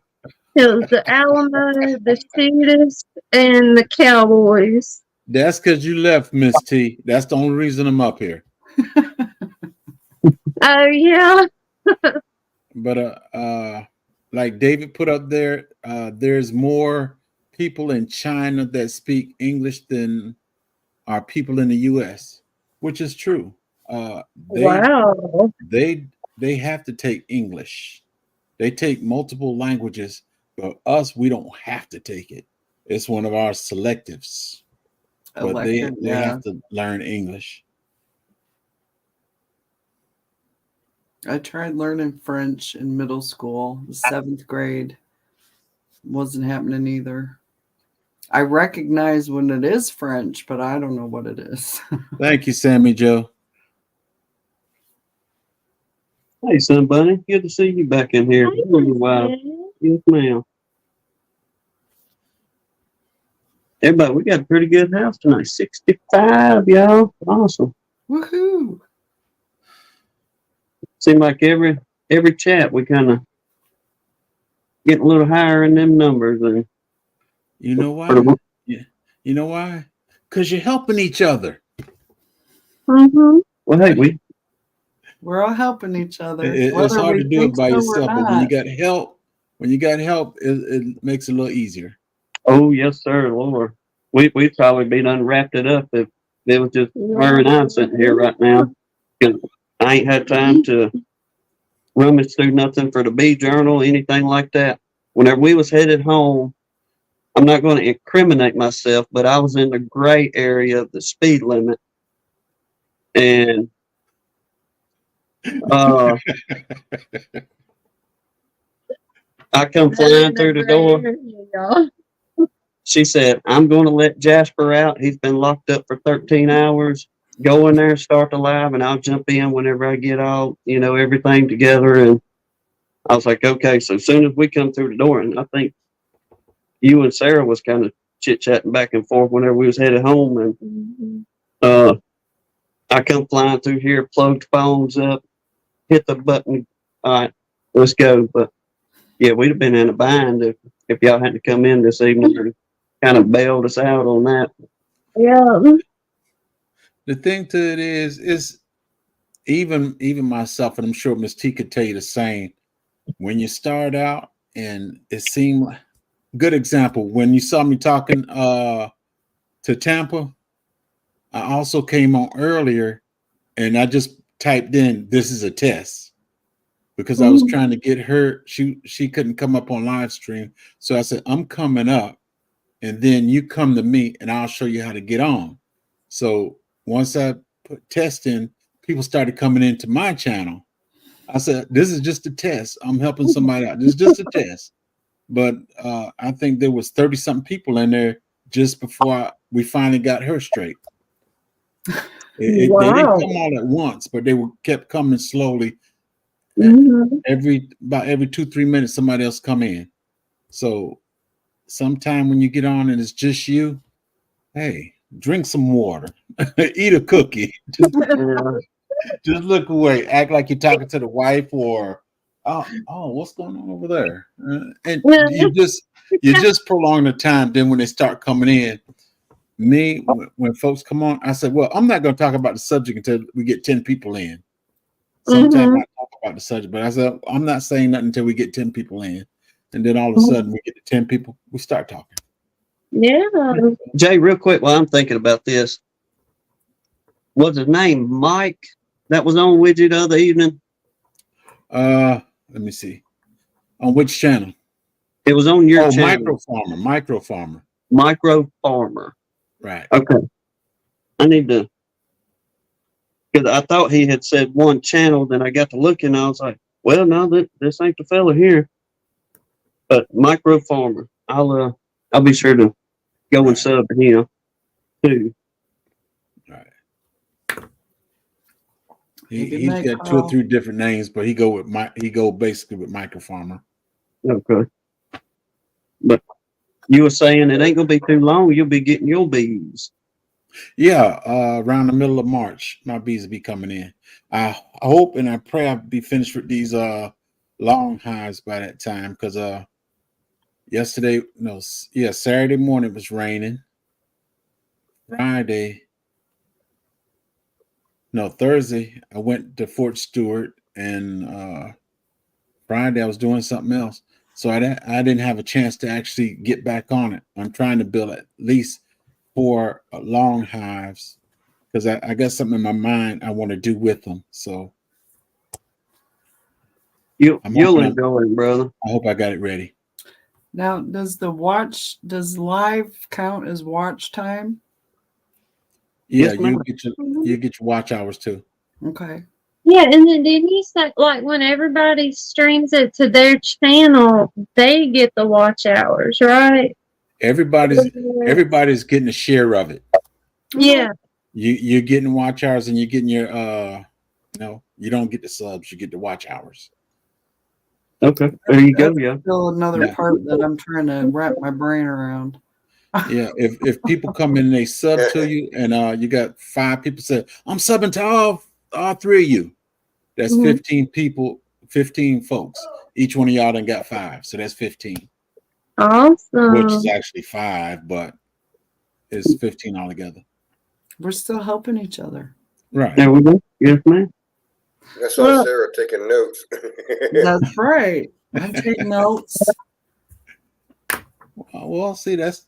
C: It was the Alamo, the Shooters, and the Cowboys.
E: That's because you left, Miss T. That's the only reason I'm up here.
C: Oh yeah.
E: But like David put up there, there's more people in China that speak English than are people in the U.S., which is true.
C: Wow.
E: They have to take English. They take multiple languages, but us, we don't have to take it. It's one of our selectives. But they have to learn English.
B: I tried learning French in middle school, the 7th grade. Wasn't happening either. I recognize when it is French, but I don't know what it is.
E: Thank you, Sammy Joe.
A: Hey, son, bunny. Good to see you back in here.
C: Hey,
A: Wow. Yes, ma'am. Everybody, we got a pretty good house tonight. 65, y'all. Awesome.
B: Woohoo!
A: Seemed like every chat we kind of get a little higher in them numbers. And
E: you know why? Yeah. You know why? Because you're helping each other.
C: Mm-hmm.
A: Well, hey,
B: we're all helping each other.
E: It's hard to do it by yourself, but when you got help, it makes it a little easier.
A: Oh yes, sir, Lord. We'd probably be done wrapped it up if it was just her and I sitting here right now. Because I ain't had time to rummage through nothing for the B journal, anything like that. Whenever we was headed home, I'm not going to incriminate myself, but I was in the gray area of the speed limit. And I come flying through the door. She said, I'm going to let Jasper out. He's been locked up for 13 hours. Go in there, start the live, and I'll jump in whenever I get all, everything together. And I was like, okay. So as soon as we come through the door, and I think you and Sarah was kind of chit-chatting back and forth whenever we was headed home. And I come flying through here, plugged phones up, hit the button. All right, let's go. But yeah, we'd have been in a bind if y'all had to come in this evening and kind of bailed us out on that.
C: Yeah.
E: The thing to it is even myself, and I'm sure Miss T could tell you the same. When you start out, and it seemed like, good example, when you saw me talking to Tampa, I also came on earlier, and I just typed in, "This is a test," because I was trying to get her. She couldn't come up on live stream, so I said, "I'm coming up, and then you come to me, and I'll show you how to get on." So once I put test in, people started coming into my channel. I said, "This is just a test. I'm helping somebody out. This is just a test." But I think there was 30-something people in there just before we finally got her straight. They didn't come all at once, but they kept coming slowly. About every 2-3 minutes, somebody else come in. So sometime when you get on and it's just you, hey, drink some water, eat a cookie, just look away, act like you're talking to the wife, or oh, what's going on over there? And you just prolong the time. Then when they start coming in, when folks come on, I said, well, I'm not going to talk about the subject until we get 10 people in. Sometimes I talk about the subject, but I said, I'm not saying nothing until we get 10 people in. And then all of a sudden we get to 10 people, we start talking.
C: Yeah.
A: Jay, real quick while I'm thinking about this, was his name Mike that was on with you the other evening?
E: Let me see. On which channel?
A: It was on your channel.
E: Micro Farmer.
A: Micro Farmer.
E: Right.
A: Okay. I need to, because I thought he had said one channel, then I got to looking, I was like, well, no, this ain't the fella here. But Micro Farmer, I'll be sure to go and sub to him too.
E: Right. He's got 2 or 3 different names, but he go basically with Micro Farmer.
A: Okay. But you were saying it ain't gonna be too long. You'll be getting your bees.
E: Yeah, around the middle of March, my bees will be coming in. I hope and I pray I'll be finished with these long hives by that time, because Saturday morning it was raining. Thursday I went to Fort Stewart, and Friday I was doing something else, so I didn't have a chance to actually get back on it. I'm trying to build at least 4 long hives, because I got something in my mind I want to do with them. So
A: You'll enjoy it, brother.
E: I hope I got it ready.
B: Now, does live count as watch time?
E: Yeah,
A: Yes,
E: you get your watch hours too.
B: Okay.
C: Yeah, and then didn't you say, like, when everybody streams it to their channel, they get the watch hours, right?
E: Everybody's getting a share of it.
C: Yeah.
E: You're getting watch hours, and you're getting your you don't get the subs, you get the watch hours.
A: Okay, there you go. Yeah.
B: Still another part that I'm trying to wrap my brain around.
E: Yeah, if people come in and they sub to you, and you got 5 people say, I'm subbing to all 3 of you. That's 15 people, 15 folks. Each one of y'all done got 5, so that's 15.
C: Awesome.
E: Which is actually 5, but it's 15 altogether.
B: We're still helping each other.
E: Right.
A: There we go. Yes, ma'am.
D: That's all Sarah taking notes.
B: That's right. I take notes.
E: Well, see, that's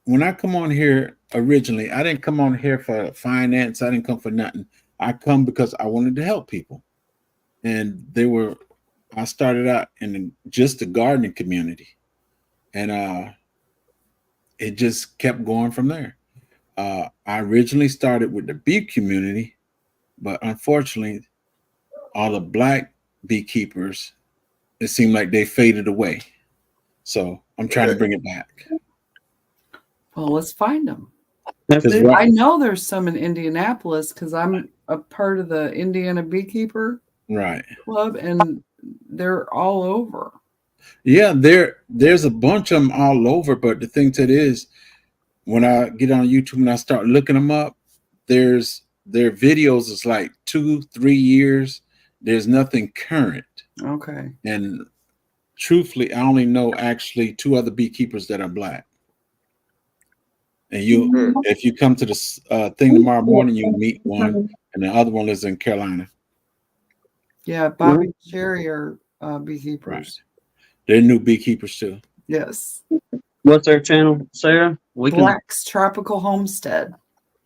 E: when I come on here originally, I didn't come on here for finance. I didn't come for nothing. I come because I wanted to help people. And I started out in just the gardening community. And it just kept going from there. I originally started with the bee community, but unfortunately, all the black beekeepers, it seemed like they faded away. So I'm trying to bring it back.
B: Well, let's find them.
A: Right.
B: I know there's some in Indianapolis because I'm a part of the Indiana Beekeeper Club, and they're all over. Yeah,
E: there's a bunch of them all over, but the thing to it is, when I get on YouTube and I start looking them up, their videos is like 2-3 years. There's nothing current.
B: Okay.
E: And truthfully, I only know actually 2 other beekeepers that are black. And if you come to the thing tomorrow morning, you meet one, and the other one is in Carolina.
B: Yeah, Bobby and Sherry are beekeepers.
E: Right. They're new beekeepers too.
B: Yes.
A: What's their channel, Sarah?
B: Black's Tropical Homestead.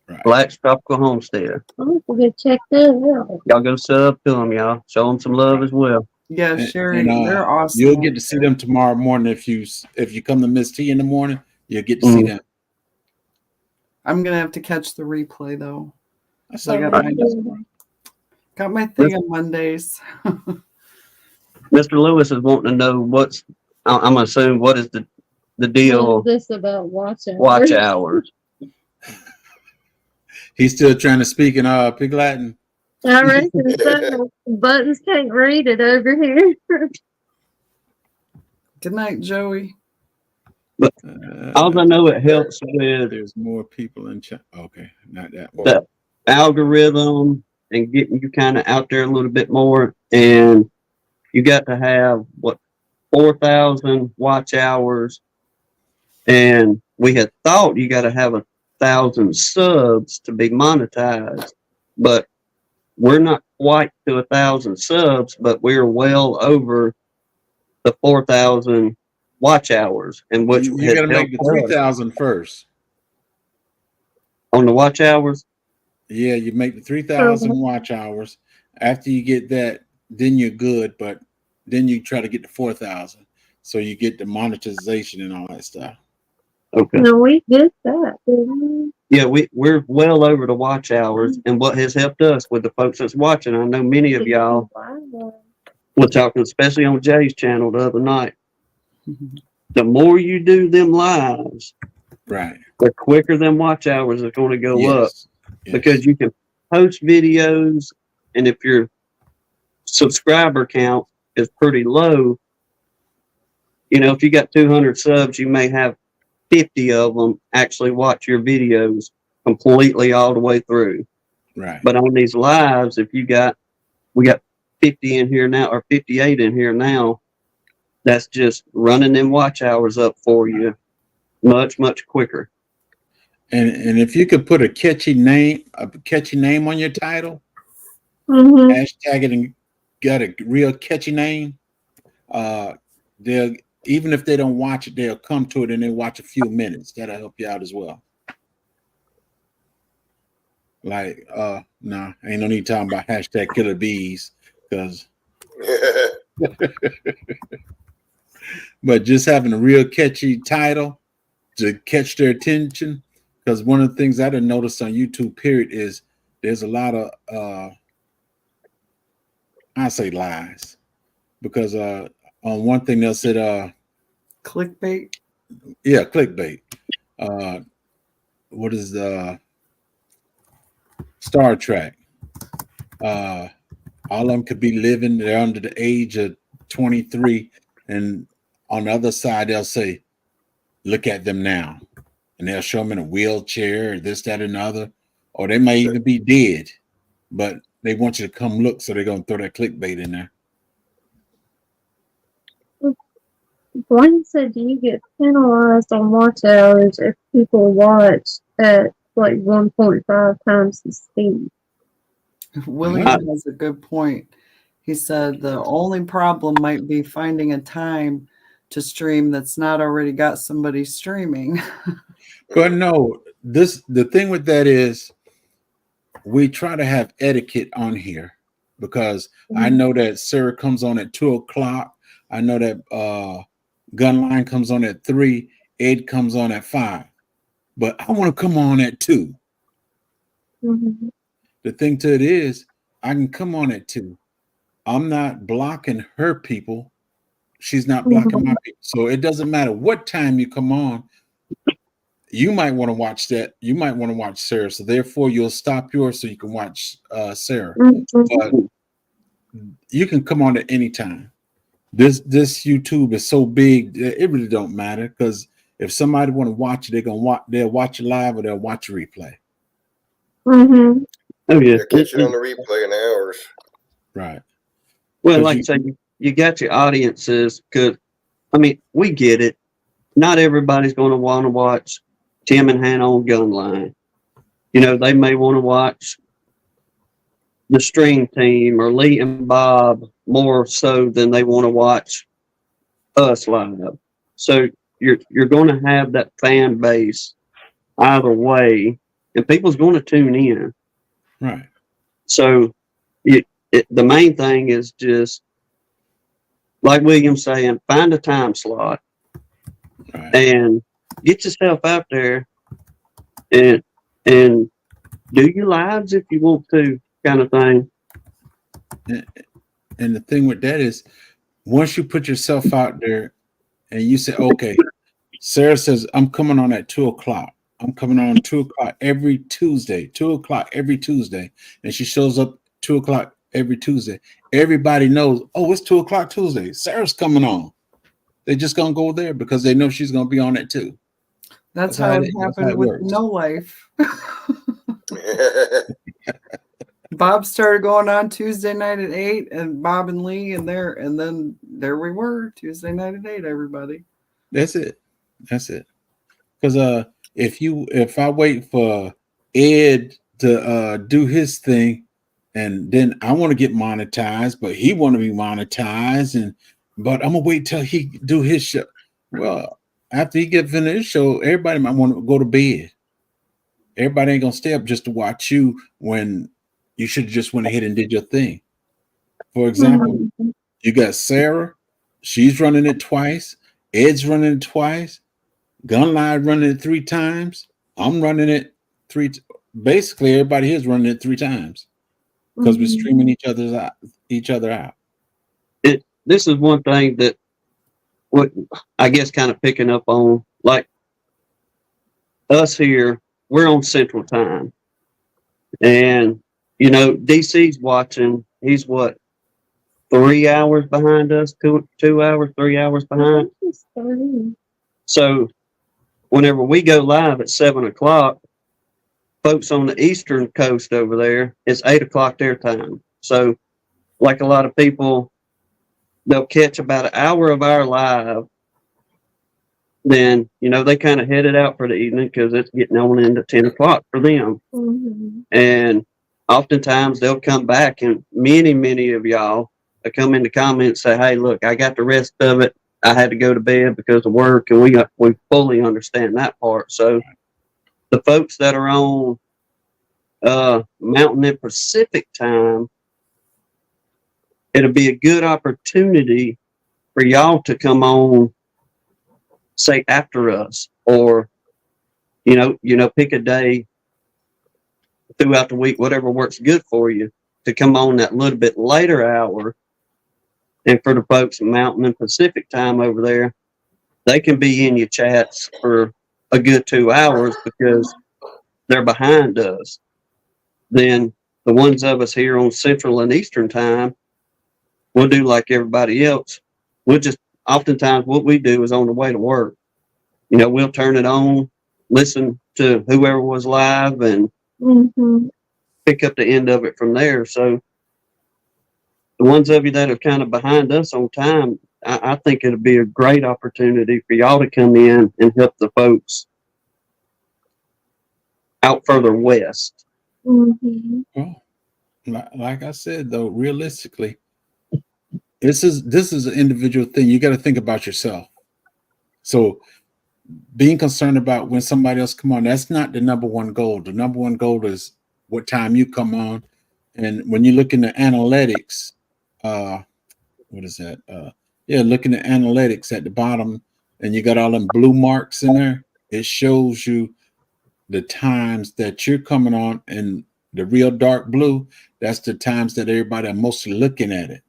E: Right.
A: Black's Tropical Homestead.
C: Oh, we'll check that out.
A: Y'all go sub to them, y'all. Show them some love as well.
B: Yeah, Sherry, they're awesome.
E: You'll get to see them tomorrow morning if you come to Miss T in the morning. You'll get to see them.
B: I'm gonna have to catch the replay though.
E: That's
B: I got my thing on Mondays.
A: Mr. Lewis is wanting to know I'm gonna assume what is the deal.
C: What is this about watch hours?
A: Watch hours.
E: He's still trying to speak in Pig Latin.
C: I reckon so. Buttons can't read it over here.
B: Good night, Joey.
A: But all I know, it helps with.
E: There's more people in chat. Okay, not that one.
A: The algorithm and getting you kind of out there a little bit more, and you got to have 4,000 watch hours, and we had thought you got to have 1,000 subs to be monetized, but we're not quite to 1,000 subs, but we're well over the 4,000 watch hours, and which
E: you got to make the 3,000 first
A: on the watch hours.
E: Yeah, you make the 3,000 watch hours. After you get that, then you're good, but then you try to get to 4,000, so you get the monetization and all that stuff.
A: Okay.
C: No, we did that, didn't we?
A: Yeah, we're well over the watch hours, and what has helped us with the folks that's watching. I know many of y'all were talking, especially on Jay's channel the other night. The more you do them lives,
E: right,
A: the quicker them watch hours are going to go up,
E: yes,
A: because you can post videos and if your subscriber count is pretty low, you know, if you got 200 subs, you may have 50 of them actually watch your videos completely all the way through.
E: Right.
A: But on these lives, if we got 50 in here now, or 58 in here now, that's just running them watch hours up for you much, much quicker.
E: And if you could put a catchy name on your title, hashtag it and got a real catchy name, they'll, even if they don't watch it, they'll come to it and they'll watch a few minutes. That'll help you out as well. Like, nah, ain't no need talking about hashtag killer bees, because but just having a real catchy title to catch their attention. Because one of the things I didn't notice on YouTube, period, is there's a lot of I say lies. Because on one thing they'll say
B: clickbait.
E: Yeah, clickbait. What is Star Trek? All of them could be living, they're under the age of 23, and on the other side they'll say, look at them now. And they'll show them in a wheelchair or this, that, and the other. Or they may even be dead, but they want you to come look, so they're going to throw that clickbait in there.
C: Blaine said, do you get penalized on watch hours if people watch at like 1.5 times the speed?
B: William has a good point. He said the only problem might be finding a time to stream that's not already got somebody streaming.
E: But no, the thing with that is we try to have etiquette on here, because I know that Sarah comes on at 2:00. I know that Gunline comes on at 3. Ed comes on at 5. But I want to come on at 2. The thing to it is, I can come on at 2. I'm not blocking her people. She's not blocking my people. So it doesn't matter what time you come on. You might want to watch that. You might want to watch Sarah. So therefore, you'll stop yours so you can watch Sarah. But you can come on at any time. This YouTube is so big, it really don't matter, because if somebody want to watch it, they'll watch it live or they'll watch a replay.
A: Oh yeah,
D: they'll catch it on the replay in hours.
E: Right.
A: Well, like I say, you got your audiences. Because I mean, we get it. Not everybody's going to want to watch Tim and Hannah on Gunline. You know, they may want to watch the Stream Team or Lee and Bob more so than they want to watch us live. So you're going to have that fan base either way, and people's going to tune in.
E: Right.
A: So the main thing is just, like William's saying, find a time slot.
E: Right.
A: And get yourself out there and do your lives if you want to, kind of thing.
E: And the thing with that is, once you put yourself out there and you say, okay, Sarah says, I'm coming on at 2:00. I'm coming on 2:00 every Tuesday, 2:00 every Tuesday. And she shows up 2:00 every Tuesday. Everybody knows, oh, it's 2:00 Tuesday. Sarah's coming on. They're just going to go there because they know she's going to be on it too.
B: That's how it happened with No Life. Bob started going on Tuesday night at 8, and Bob and Lee, and then there we were, Tuesday night at 8, everybody.
E: That's it. Because if I wait for Ed to do his thing, and then I want to get monetized, but he want to be monetized, but I'm gonna wait till he do his show. Well, after he get finished his show, everybody might want to go to bed. Everybody ain't gonna stay up just to watch you when you should have just went ahead and did your thing. For example, you got Sarah, she's running it twice. Ed's running it twice. Gunline running it 3 times. I'm running it 3. Basically, everybody here is running it 3 times because we're streaming each other out.
A: This is one thing that, what I guess, kind of picking up on, like us here, we're on Central Time, and you know, DC's watching. He's what, 3 hours behind us? 2 hours, 3 hours behind. So whenever we go live at 7 o'clock, folks on the eastern coast over there, it's 8 o'clock their time. So, like a lot of people, they'll catch about an hour of our live. Then, you know, they kind of headed out for the evening because it's getting on into 10 o'clock for them. Mm-hmm. And oftentimes they'll come back, and many of y'all will come in the comments and say, hey, look, I got the rest of it. I had to go to bed because of work, and we fully understand that part. So the folks that are on Mountain and Pacific time, it'll be a good opportunity for y'all to come on, say, after us, or you know, pick a day throughout the week, whatever works good for you, to come on that little bit later hour. And for the folks Mountain and Pacific time over there, they can be in your chats for a good 2 hours because they're behind us. Then the ones of us here on Central and Eastern time, we'll do like everybody else. We'll just, oftentimes what we do is on the way to work. You know, we'll turn it on, listen to whoever was live, and pick up the end of it from there. So the ones of you that are kind of behind us on time, I think it'll be a great opportunity for y'all to come in and help the folks out further west.
E: Mm-hmm. Well, like I said, though, realistically, this is an individual thing. You got to think about yourself. So being concerned about when somebody else come on, that's not the number one goal. The number one goal is what time you come on. And when you look in the analytics, what is that? Looking at analytics at the bottom, and you got all them blue marks in there. It shows you the times that you're coming on, and the real dark blue, that's the times that everybody are mostly looking at it.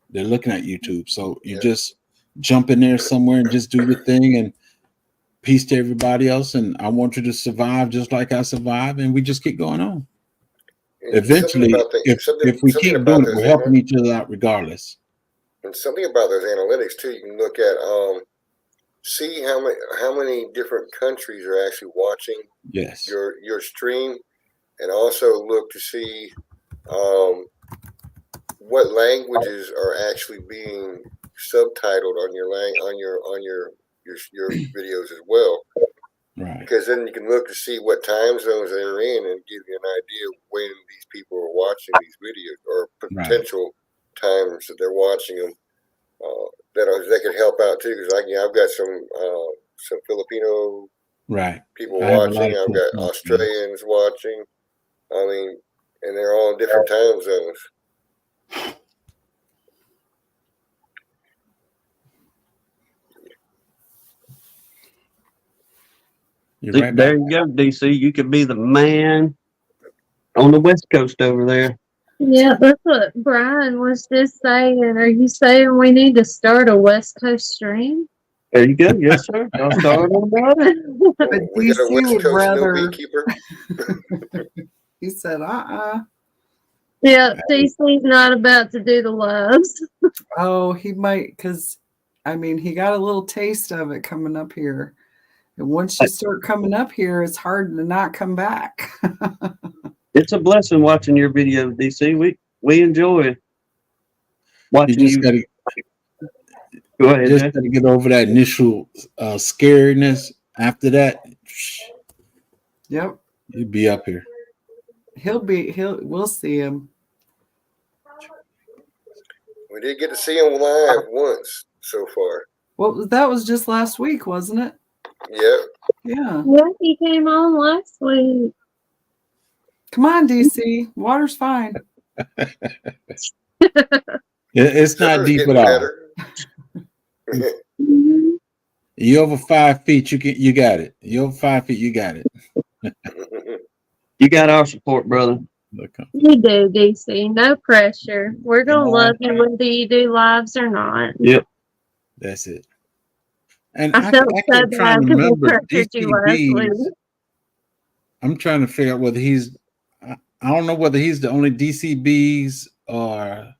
E: They're looking at YouTube. So you just jump in there somewhere and just do your thing, and peace to everybody else. And I want you to survive just like I survive, and we just keep going on. Eventually, if we keep doing it, we're helping each other out regardless.
D: And something about those analytics too, you can look at, see how many different countries are actually watching your stream, and also look to see what languages are actually being subtitled on your videos as well.
E: Right.
D: Because then you can look to see what time zones they're in and give you an idea when these people are watching these videos, or potential times that they're watching them. That could help out too. Because I've got some Filipino people watching. I've got Australians watching. I mean, and they're all in different time zones.
A: There you go, DC. You could be the man on the West Coast over there.
C: Yeah, that's what Brian was just saying. Are you saying we need to start a West Coast stream?
A: There you go. Yes, sir. I'll start on that.
B: But
D: We got a West
B: would
D: Coast
B: rather...
D: no beekeeper.
B: He said,
C: Yeah, DC's not about to do the lives.
B: Oh, he might, because, I mean, he got a little taste of it coming up here. And once you start coming up here, it's hard to not come back.
A: It's a blessing watching your videos, DC. We enjoy watching you. Go ahead.
E: Just got to get over that initial scariness. After that,
B: yep,
E: you'll be up here.
B: We'll see him.
D: We did get to see him live once so far.
B: Well, that was just last week, wasn't it?
D: Yeah.
C: Yeah, he came on last week.
B: Come on, DC. Water's fine.
E: It's not deep at all. You over 5 feet, you got it. You over 5 feet, you got it.
A: You got our support, brother.
C: You do, DC. No pressure. We're gonna love you whether you do lives or not.
A: Yep.
E: That's it. And
C: I felt so bad because we pressured you last week.
E: I'm trying to figure out whether he's I don't know whether he's the only DCBs or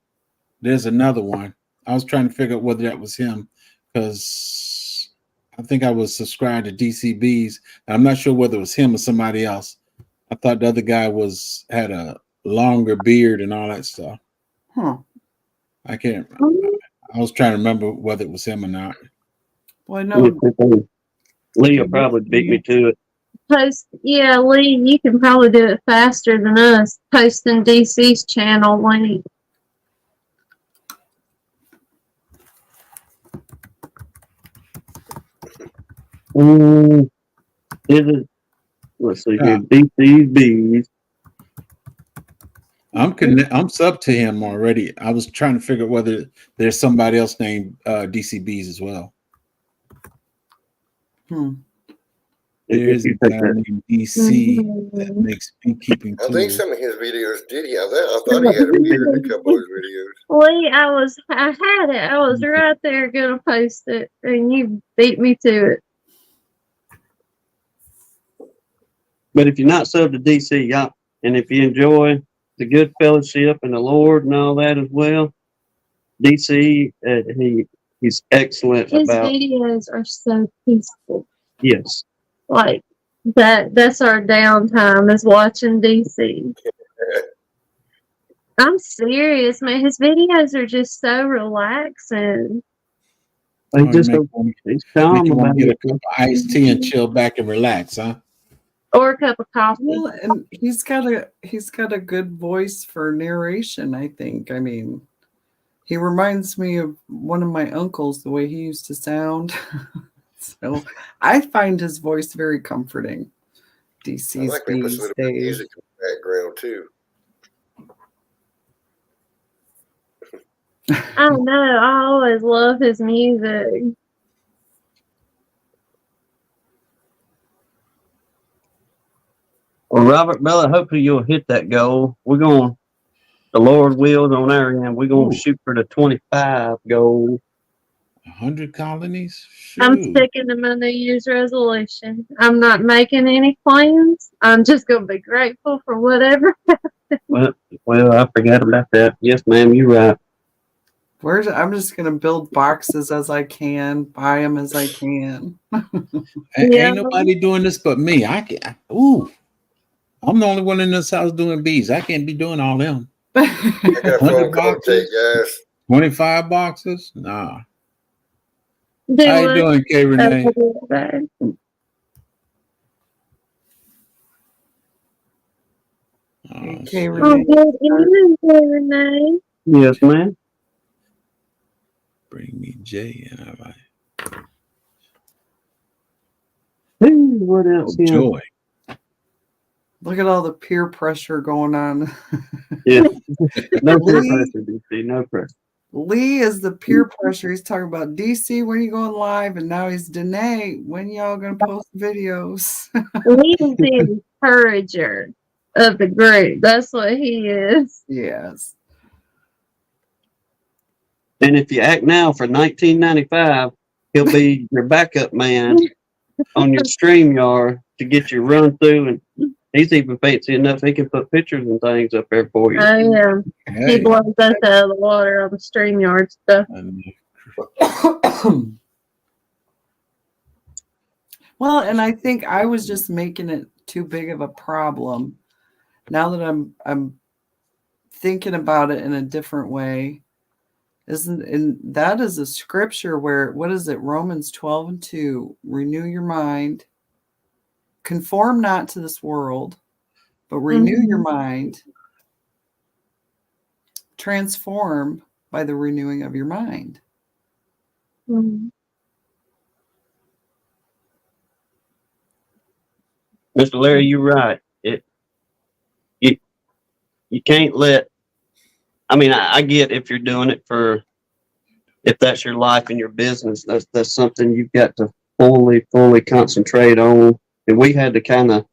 E: there's another one. I was trying to figure out whether that was him because I think I was subscribed to DCBs. I'm not sure whether it was him or somebody else. I thought the other guy had a longer beard and all that stuff.
B: Huh.
E: I can't. I was trying to remember whether it was him or not.
B: Well, I know
A: Lee will probably beat me to it.
C: Yeah, Lee, you can probably do it faster than us posting DC's channel link.
A: Is it? Let's see here. DCBs.
E: I'm subbed to him already. I was trying to figure out whether there's somebody else named DCBs as well. There's a guy named DC that makes beekeeping tools.
D: I think some of his videos did. Yeah, I thought he had a beard in a couple of his videos.
C: Lee, I had it. I was right there gonna post it, and you beat me to it.
A: But if you're not subbed to DC, y'all, and if you enjoy the good fellowship and the Lord and all that as well, DC, he's excellent.
C: His videos are so peaceful.
A: Yes.
C: Like that's our downtime is watching DC. I'm serious, man. His videos are just so relaxing.
A: He's calm about
E: get a cup of iced tea and chill back and relax, huh?
C: Or a cup of coffee.
B: Well, and he's got a good voice for narration, I think. I mean, he reminds me of one of my uncles, the way he used to sound. So I find his voice very comforting. DC's
D: I like when he puts a little bit of music in the background too.
C: I know. I always love his music.
A: Well, Robert Bella, hopefully you'll hit that goal. The Lord wills on our end, we're going to shoot for the 25 goal.
E: 100 colonies? Shoot.
C: I'm sticking to my New Year's resolution. I'm not making any plans. I'm just going to be grateful for whatever.
A: Well, I forgot about that. Yes, ma'am, you're right.
B: I'm just going to build boxes as I can, buy them as I can.
E: Ain't nobody doing this but me. I'm the only one in this house doing bees. I can't be doing all them.
D: I got a phone call to take, guys.
E: 25 boxes? Nah.
C: How
E: you doing, K. Renee?
B: K.
C: Renee.
A: Yes, ma'am.
E: Bring me Jay in, all right.
A: What else?
E: Joy.
B: Look at all the peer pressure going on.
A: Yeah. No peer pressure, DC. No pressure.
B: Lee is the peer pressure. He's talking about DC, when you going live? And now he's Danae, when y'all going to post videos?
C: Lee is the encourager of the group. That's what he is.
B: Yes.
A: And if you act now for $19.95, he'll be your backup man on your StreamYard to get you run through. And he's even fancy enough he can put pictures and things up there for you.
C: Oh, yeah. He blows us out of the water on the StreamYard stuff.
B: Well, and I think I was just making it too big of a problem. Now that I'm thinking about it in a different way, that is a scripture where, what is it? Romans 12:2, renew your mind, conform not to this world, but renew your mind, transform by the renewing of your mind.
C: Mm-hmm.
A: Mr. Larry, you're right. You can't let, I get if you're doing it if that's your life and your business, that's something you've got to fully concentrate on. And we had to kind of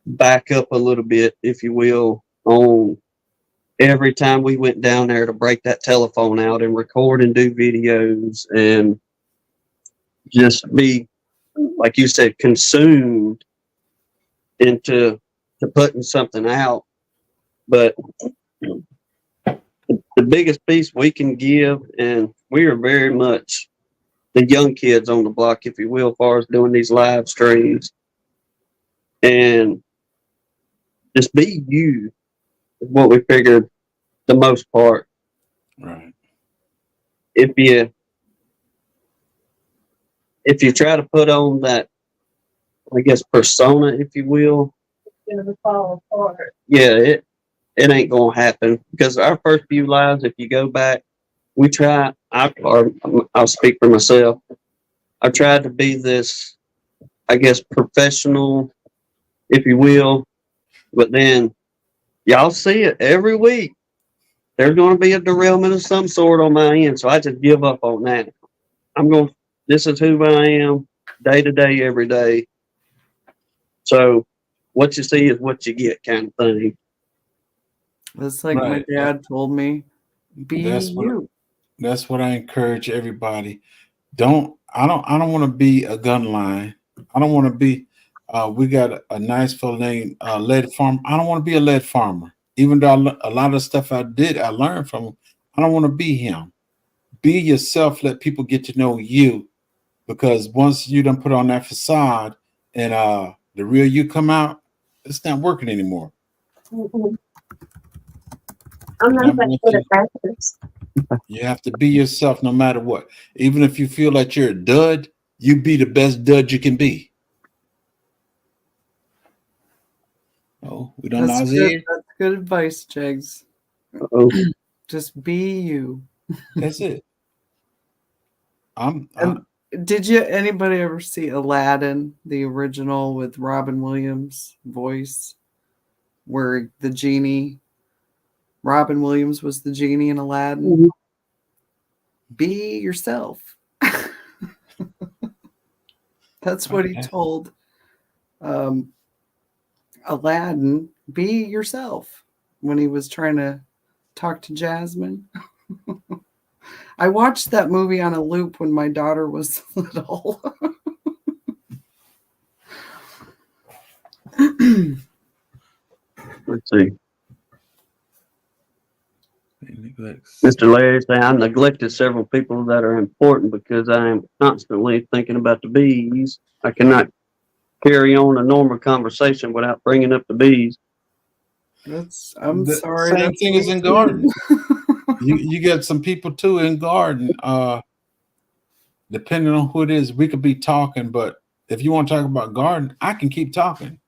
A: back up a little bit, if you will, on every time we went down there to break that telephone out and record and do videos and just be, like you said, consumed into putting something out But the biggest piece we can give, and we are very much the young kids on the block, if you will, as far as doing these live streams. And just be you is what we figured the most part.
E: Right.
A: If you try to put on that, I guess, persona, if you will,
C: It's gonna fall apart.
A: yeah, it ain't gonna happen. Because our first few lives, if you go back, we try. I'll speak for myself. I tried to be this, I guess, professional, if you will, but then y'all see it every week. There's going to be a derailment of some sort on my end, so I just give up on that. This is who I am, day to day, every day. So what you see is what you get, kind of thing.
B: It's like my dad told me, be you.
E: That's what I encourage everybody. I don't want to be a gun line. I don't want to be. We got a nice fellow named Lead Farmer. I don't want to be a lead farmer. Even though a lot of stuff I learned from him. I don't want to be him. Be yourself. Let people get to know you, because once you done put on that facade and the real you come out, it's not working anymore.
C: Mm-hmm. I'm not that good at practice.
E: You have to be yourself no matter what. Even if you feel like you're a dud, you be the best dud you can be. Oh, we don't know.
B: That's good advice, Jegs. Just be you.
E: That's it.
B: Did anybody ever see Aladdin, the original with Robin Williams' voice, where the genie, Robin Williams was the genie in Aladdin? Mm-hmm. Be yourself. That's what he told Aladdin. Be yourself when he was trying to talk to Jasmine. I watched that movie on a loop when my daughter was little.
A: Let's see. Mr. Larry saying, I've neglected several people that are important because I am constantly thinking about the bees. I cannot carry on a normal conversation without bringing up the bees.
B: I'm sorry.
E: Same thing as in garden. you get some people too in garden. Depending on who it is, we could be talking, but if you want to talk about garden, I can keep talking.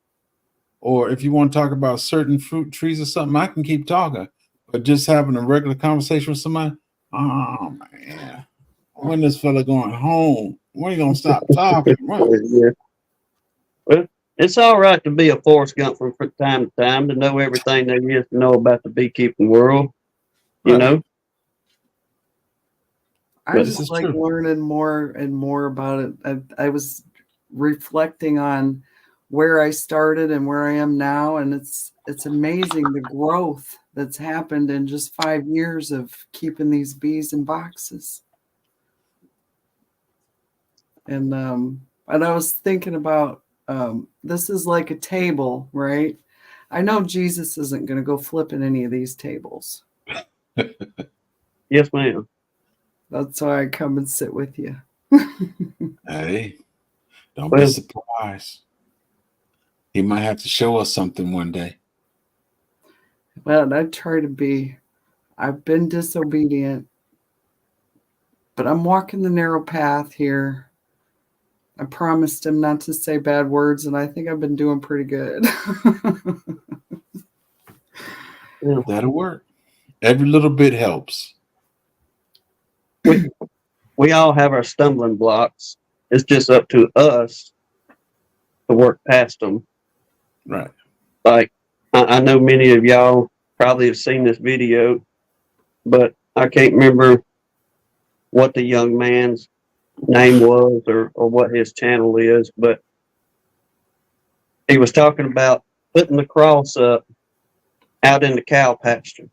E: Or if you want to talk about certain fruit trees or something, I can keep talking. But just having a regular conversation with somebody, oh man, when this fella going home? When are you gonna stop talking?
A: Yeah. Well, it's all right to be a Forrest Gump from time to time, to know everything there is to know about the beekeeping world. You know?
B: I just like learning more and more about it. I was reflecting on where I started and where I am now, and it's amazing the growth that's happened in just 5 years of keeping these bees in boxes. And I was thinking about this is like a table, right? I know Jesus isn't going to go flipping any of these tables.
A: Yes, ma'am.
B: That's why I come and sit with you.
E: Hey, don't be surprised. He might have to show us something one day.
B: Well, I try to be. I've been disobedient, but I'm walking the narrow path here. I promised him not to say bad words, and I think I've been doing pretty good.
E: That'll work. Every little bit helps.
A: We all have our stumbling blocks. It's just up to us to work past them.
E: Right.
A: Like, I know many of y'all probably have seen this video, but I can't remember what the young man's name was or what his channel is, but he was talking about putting the cross up out in the cow pasture.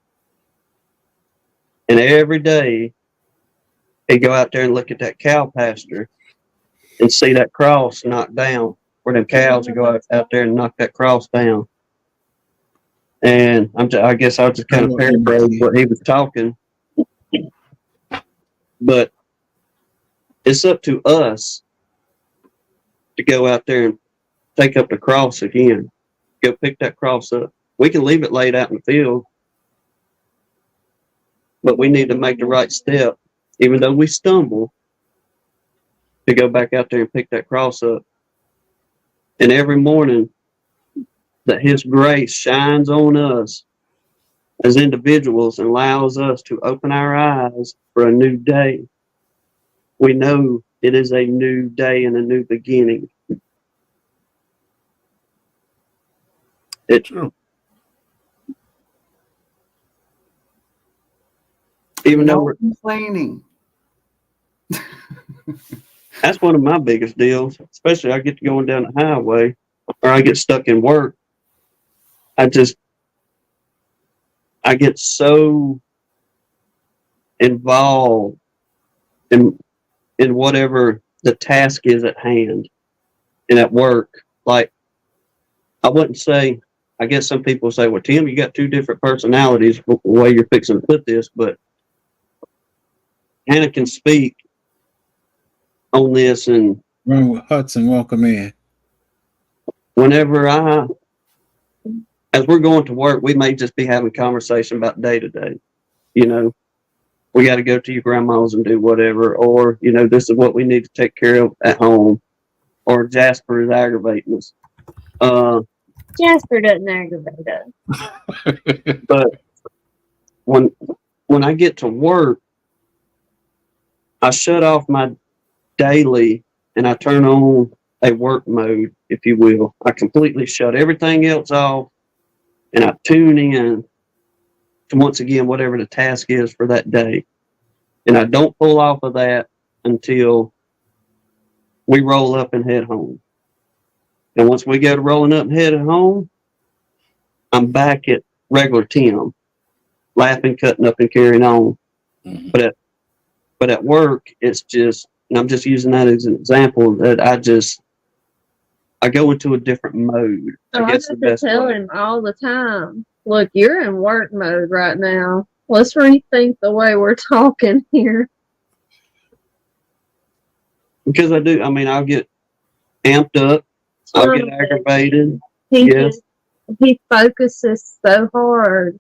A: And every day he'd go out there and look at that cow pasture and see that cross knocked down, where them cows would go out there and knock that cross down. And I guess I'll just kind of paraphrase what he was talking. But it's up to us to go out there and take up the cross again. Go pick that cross up. We can leave it laid out in the field, but we need to make the right step, even though we stumble, to go back out there and pick that cross up. And every morning that His grace shines on us as individuals and allows us to open our eyes for a new day, we know it is a new day and a new beginning. It's true. Even
B: no
A: though we're
B: complaining.
A: That's one of my biggest deals, especially I get to going down the highway or I get stuck in work. I get so involved in whatever the task is at hand and at work. Like, I wouldn't say, I guess some people say, well, Tim, you got two different personalities, the way you're fixing to put this, but Hannah can speak on this. And
E: Hudson, welcome in.
A: Whenever as we're going to work, we may just be having conversation about day to day. You know, we got to go to your grandma's and do whatever, or, you know, this is what we need to take care of at home, or Jasper is aggravating us.
C: Jasper doesn't aggravate us.
A: But when I get to work, I shut off my daily and I turn on a work mode, if you will. I completely shut everything else off and I tune in to, once again, whatever the task is for that day. And I don't pull off of that until we roll up and head home. And once we go to rolling up and heading home, I'm back at regular Tim, laughing, cutting up, and carrying on. Mm-hmm. But at work, it's just, and I'm just using that as an example, that I go into a different mode.
C: So I have to tell him all the time, look, you're in work mode right now. Let's rethink the way we're talking here.
A: Because I do. I mean, I'll get amped up. I'll get aggravated.
C: He focuses so hard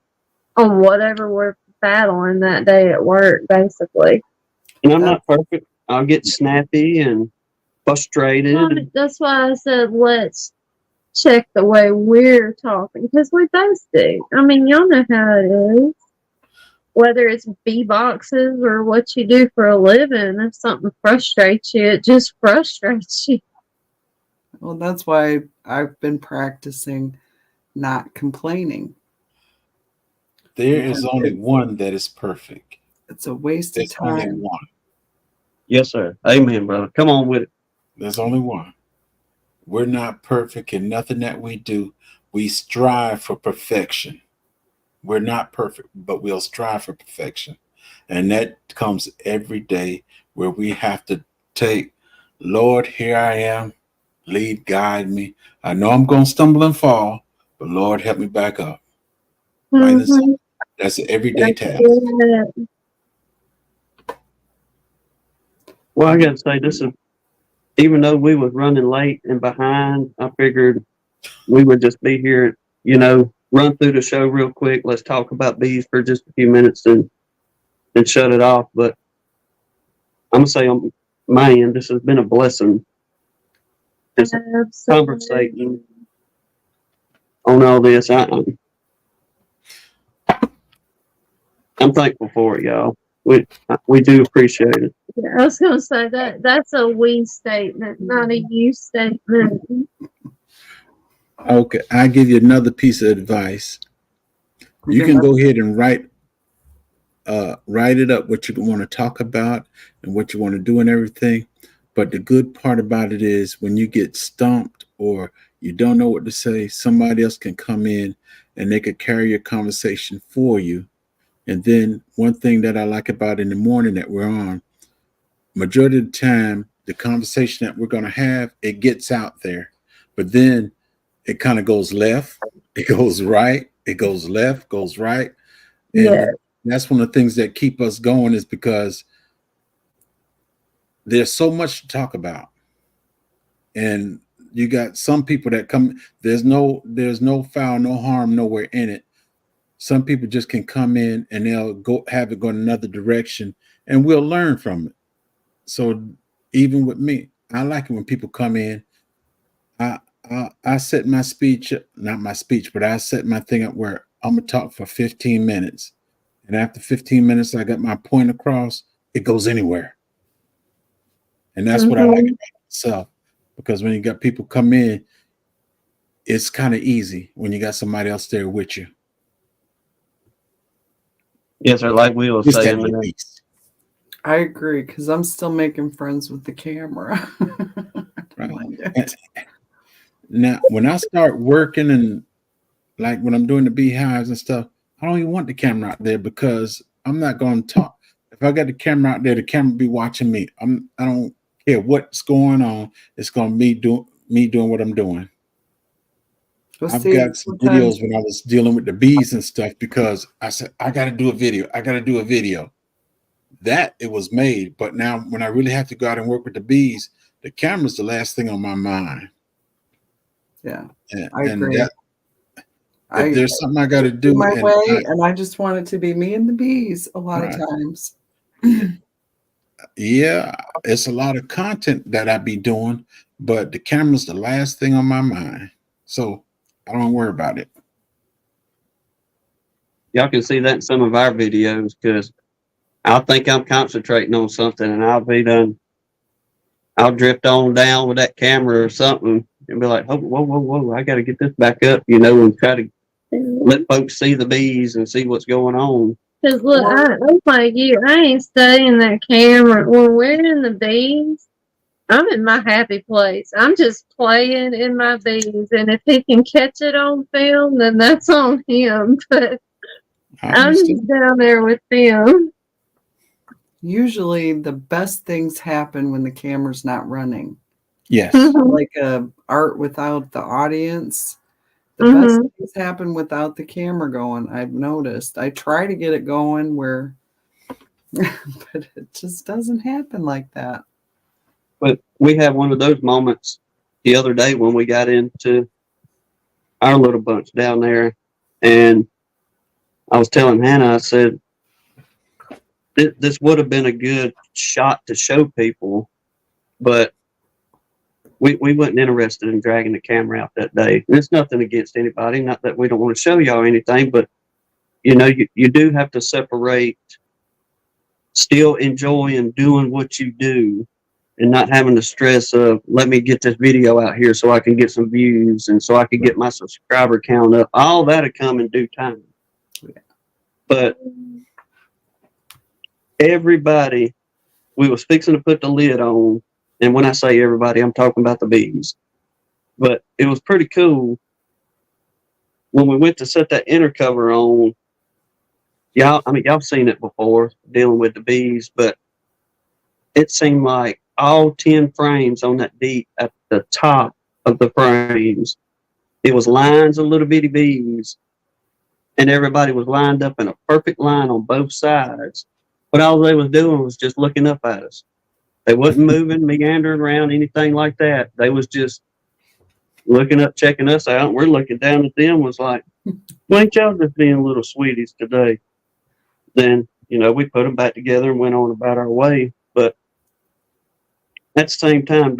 C: on whatever we're battling that day at work, basically.
A: And I'm not perfect. I'll get snappy and frustrated.
C: Well, that's why I said let's check the way we're talking, because we both do. I mean, y'all know how it is. Whether it's B-boxes or what you do for a living, if something frustrates you, it just frustrates you.
B: Well, that's why I've been practicing not complaining.
E: There is only one that is perfect.
B: It's a waste of time.
E: Only one.
A: Yes, sir. Amen, brother. Come on with it.
E: There's only one. We're not perfect in nothing that we do. We strive for perfection. We're not perfect, but we'll strive for perfection. And that comes every day where we have to take, Lord, here I am. Lead, guide me. I know I'm going to stumble and fall, but Lord, help me back up. Mm-hmm. That's an everyday task.
A: Well, I got to say, this is, even though we was running late and behind, I figured we would just be here, you know, run through the show real quick. Let's talk about bees for just a few minutes and shut it off. But I'm going to say on my end, this has been a blessing. Just conversating on all this. I'm thankful for it, y'all. We do appreciate it.
C: Yeah, I was gonna say that's a we statement, not a you statement.
E: Okay, I give you another piece of advice. You can go ahead and write it up, what you want to talk about and what you want to do and everything. But the good part about it is when you get stumped or you don't know what to say, somebody else can come in and they could carry your conversation for you. And then one thing that I like about in the morning that we're on, majority of the time, the conversation that we're going to have, it gets out there. But then it kind of goes left, it goes right, It goes left, goes right.
C: Yeah.
E: And that's one of the things that keep us going, is because there's so much to talk about. And you got some people that come, there's no foul, no harm, nowhere in it. Some people just can come in and they'll have it go in another direction, and we'll learn from it. So even with me, I like it when people come in. I set my speech, not my speech, but I set my thing up where I'm gonna talk for 15 minutes. And after 15 minutes, I got my point across, it goes anywhere. And that's what I like about myself. Because when you got people come in, it's kind of easy when you got somebody else there with you.
A: Yes, sir. Like we were
E: Just
A: saying,
E: that
A: man.
E: piece.
B: I agree, because I'm still making friends with the camera.
E: Right. Now, when I start working and like when I'm doing the beehives and stuff, I don't even want the camera out there, because I'm not going to talk. If I got the camera out there, the camera be watching me. I don't care what's going on. It's going to be me doing what I'm doing.
B: Well,
E: I've
B: see,
E: got some videos when I was dealing with the bees and stuff, because I said, I got to do a video. I got to do a video. That it was made. But now when I really have to go out and work with the bees, the camera's the last thing on my mind.
B: Yeah,
E: And,
B: I agree.
E: That, if there's something I got to do
B: my way, and I just want it to be me and the bees a lot of times.
E: Yeah, it's a lot of content that I be doing, but the camera's the last thing on my mind. So I don't worry about it.
A: Y'all can see that in some of our videos, because I'll think I'm concentrating on something and I'll drift on down with that camera or something and be like, oh, whoa, I got to get this back up, and try to let folks see the bees and see what's going on.
C: Because look, I'm like you, I ain't studying that camera. When we're in the bees, I'm in my happy place. I'm just playing in my bees. And if he can catch it on film, then that's on him. But I'm just down there with them.
B: Usually the best things happen when the camera's not running.
E: Yes.
B: Like art without the audience. The best things happen without the camera going, I've noticed. I try to get it going where, but it just doesn't happen like that.
A: But we had one of those moments the other day when we got into our little bunch down there, and I was telling Hannah, I said, this would have been a good shot to show people, but we wasn't interested in dragging the camera out that day. And it's nothing against anybody, not that we don't want to show y'all anything, but you do have to separate still enjoying doing what you do and not having the stress of, let me get this video out here so I can get some views and so I can get my subscriber count up. All that'll come in due time. But everybody, we was fixing to put the lid on, and when I say everybody, I'm talking about the bees. But it was pretty cool when we went to set that inner cover on. Y'all seen it before dealing with the bees, but it seemed like all 10 frames on that deep at the top of the frames, it was lines of little bitty bees, and everybody was lined up in a perfect line on both sides. But all they was doing was just looking up at us. They wasn't moving, meandering around, anything like that. They was just looking up, checking us out, and we're looking down at them, was like, well, ain't y'all just being little sweeties today? Then, we put them back together and went on about our way. But at the same time,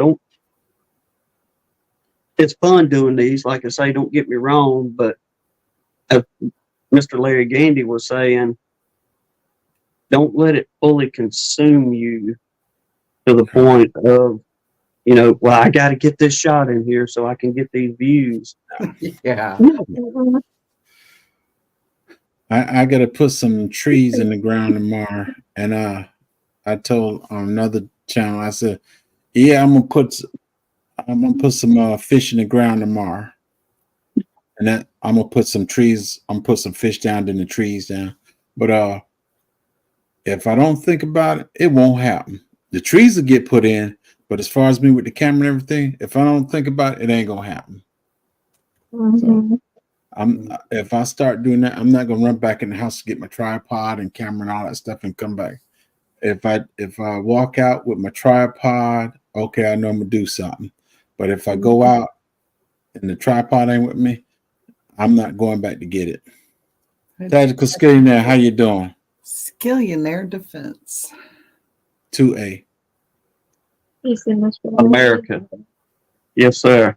A: it's fun doing these. Like I say, don't get me wrong, but as Mr. Larry Gandy was saying, don't let it fully consume you to the point of, well, I got to get this shot in here so I can get these views.
B: Yeah.
E: I got to put some trees in the ground tomorrow. And I told on another channel, I said, yeah, I'm gonna put some fish in the ground tomorrow. And that I'm gonna put some trees, I'm gonna put some fish down, then the trees down. But if I don't think about it, it won't happen. The trees will get put in, but as far as me with the camera and everything, if I don't think about it, it ain't gonna happen. So If I start doing that, I'm not gonna run back in the house to get my tripod and camera and all that stuff and come back. If I walk out with my tripod, okay, I know I'm gonna do something. But if I go out and the tripod ain't with me, I'm not going back to get it. Tactical Skillionaire, how you doing?
B: Skillionaire Defense.
E: 2A.
A: America. Yes, sir.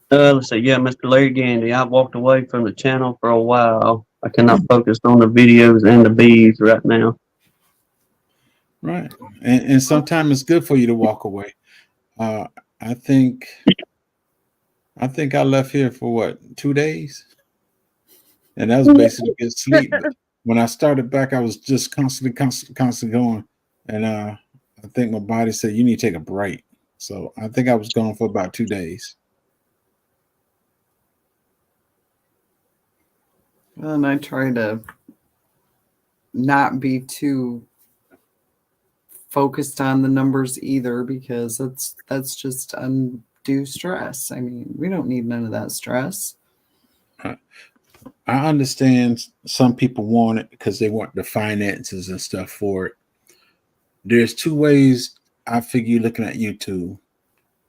A: Let's see. Yeah, Mr. Larry Gandy. I've walked away from the channel for a while. I cannot focus on the videos and the bees right now.
E: Right. And sometimes it's good for you to walk away. I think I left here for what, 2 days? And that was basically good sleep. But when I started back, I was just constantly going. And I think my body said, you need to take a break. So I think I was gone for about 2 days.
B: And I try to not be too focused on the numbers either, because that's just undue stress. I mean, we don't need none of that stress.
E: I understand some people want it because they want the finances and stuff for it. There's 2 ways I figure you're looking at YouTube.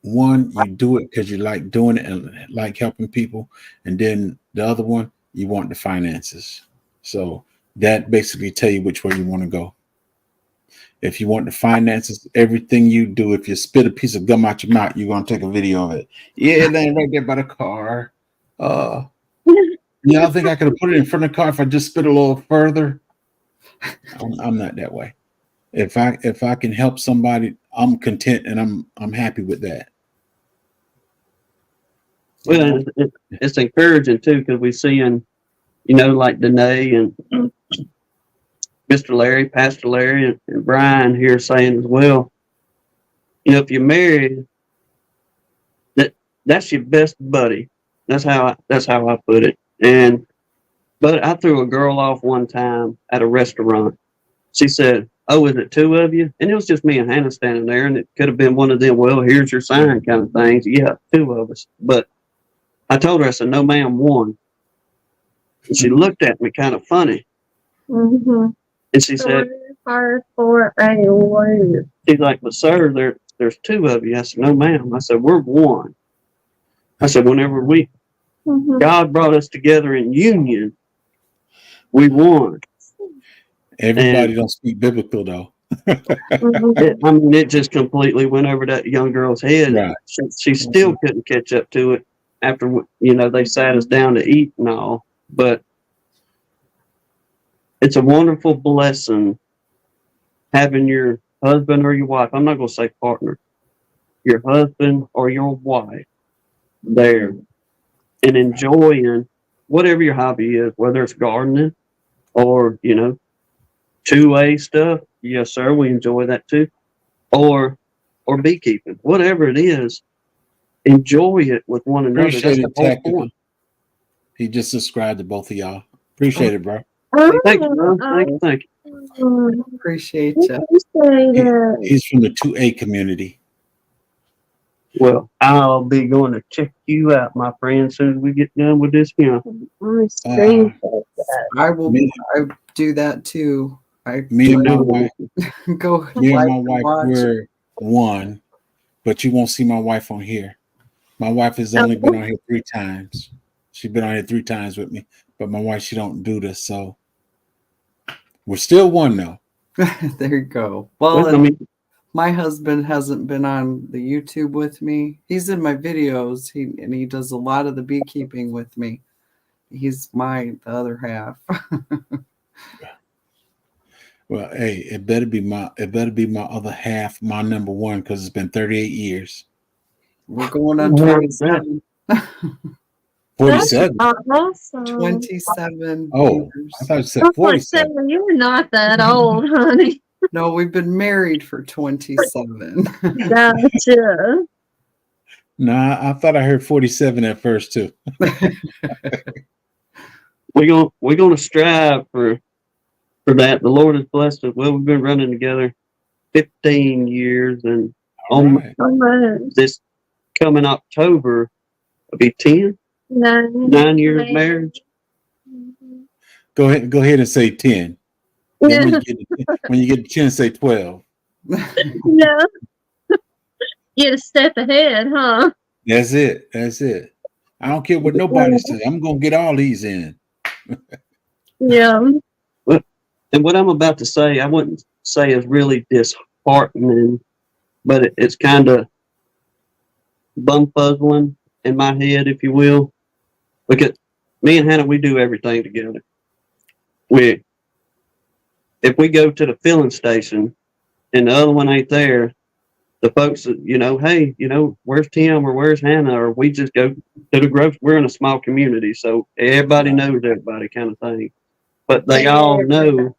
E: One, you do it because you like doing it and like helping people. And then the other one, you want the finances. So that basically tell you which way you want to go. If you want the finances, everything you do, if you spit a piece of gum out your mouth, you're going to take a video of it. Yeah, it ain't right there by the car. Yeah, I think I could have put it in front of the car if I just spit a little further. I'm not that way. If I can help somebody, I'm content and I'm happy with that.
A: Well, it's encouraging too, because we seeing, like Danae and Mr. Larry, Pastor Larry, and Brian here saying as well. If you're married, that's your best buddy. That's how I put it. But I threw a girl off one time at a restaurant. She said, "Oh, is it 2 of you?" And it was just me and Hannah standing there, and it could have been one of them, well, here's your sign kind of things. Yeah, 2 of us. But I told her, I said, "No, ma'am, 1." And she looked at me kind of funny.
C: Mm-hmm.
A: And she said, she's like, "But sir, there's 2 of you." I said, "No, ma'am." I said, "We're 1." I said, "Whenever God brought us together in union, we won."
E: Everybody don't speak biblical though.
A: It just completely went over that young girl's head.
E: Right.
A: She still couldn't catch up to it after, they sat us down to eat and all. But it's a wonderful blessing having your husband or your wife, I'm not going to say partner, your husband or your wife there and enjoying whatever your hobby is, whether it's gardening or, 2A stuff. Yes, sir, we enjoy that too. Or beekeeping, whatever it is, enjoy it with one another.
E: Appreciate it, Tactical. He just subscribed to both of y'all. Appreciate it, bro.
A: Thank you, bro. Thank you.
B: Appreciate you.
E: He's from the 2A community.
A: Well, I'll be going to check you out, my friend, as soon as we get done with this.
B: I will. I do that too.
E: Me and my wife,
B: go.
E: Me and my wife, we're 1, but you won't see my wife on here. My wife has only been on here 3 times. She's been on here 3 times with me, but my wife, she don't do this, so we're still 1 though.
B: There you go. Well, my husband hasn't been on the YouTube with me. He's in my videos. He does a lot of the beekeeping with me. He's the other half.
E: Well, hey, it better be my other half, my number 1, because it's been 38 years.
B: We're going on 27.
E: 47.
C: Awesome.
B: 27.
E: Oh,
B: years.
E: I thought you said 47.
C: You're not that old, honey.
B: No, we've been married for 27.
C: Gotcha.
E: Nah, I thought I heard 47 at first too.
A: We're gonna strive for that. The Lord has blessed us. Well, we've been running together 15 years, and this coming October, It'll be 10, 9 years of marriage.
C: Mhm.
E: Go ahead and say 10. Then when you get to 10, say 12.
C: Yeah. Get a step ahead, huh?
E: That's it. That's it. I don't care what nobody says. I'm gonna get all these in.
C: Yeah.
A: Well, and what I'm about to say, I wouldn't say is really disheartening, but it's kind of bumfuzzling in my head, if you will. Because me and Hannah, we do everything together. If we go to the filling station and the other one ain't there, the folks, hey, where's Tim or where's Hannah? Or we just go to the grocery. We're in a small community, so everybody knows everybody kind of thing. But they all know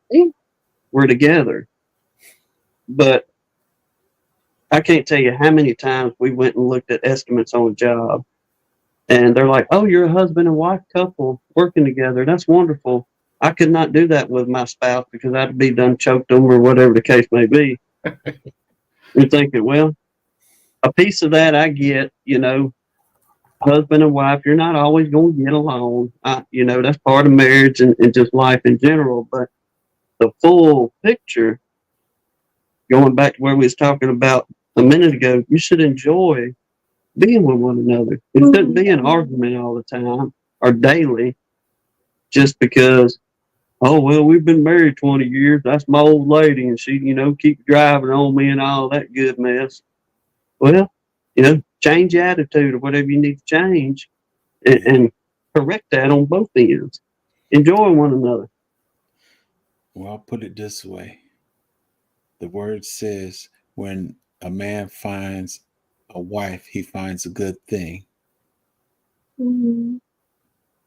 A: we're together. But I can't tell you how many times we went and looked at estimates on a job. And they're like, oh, you're a husband and wife couple working together. That's wonderful. I could not do that with my spouse because I'd be done choked them or whatever the case may be. You're thinking, well, a piece of that I get, husband and wife, you're not always going to get along. That's part of marriage and just life in general. But the full picture, going back to where we was talking about a minute ago, you should enjoy being with one another. It shouldn't be an argument all the time or daily just because, oh, well, we've been married 20 years. That's my old lady, and she, keeps driving on me and all that good mess. Well, change your attitude or whatever you need to change and correct that on both ends. Enjoy one another.
E: Well, I'll put it this way. The word says when a man finds a wife, he finds a good thing.
C: Mm-hmm.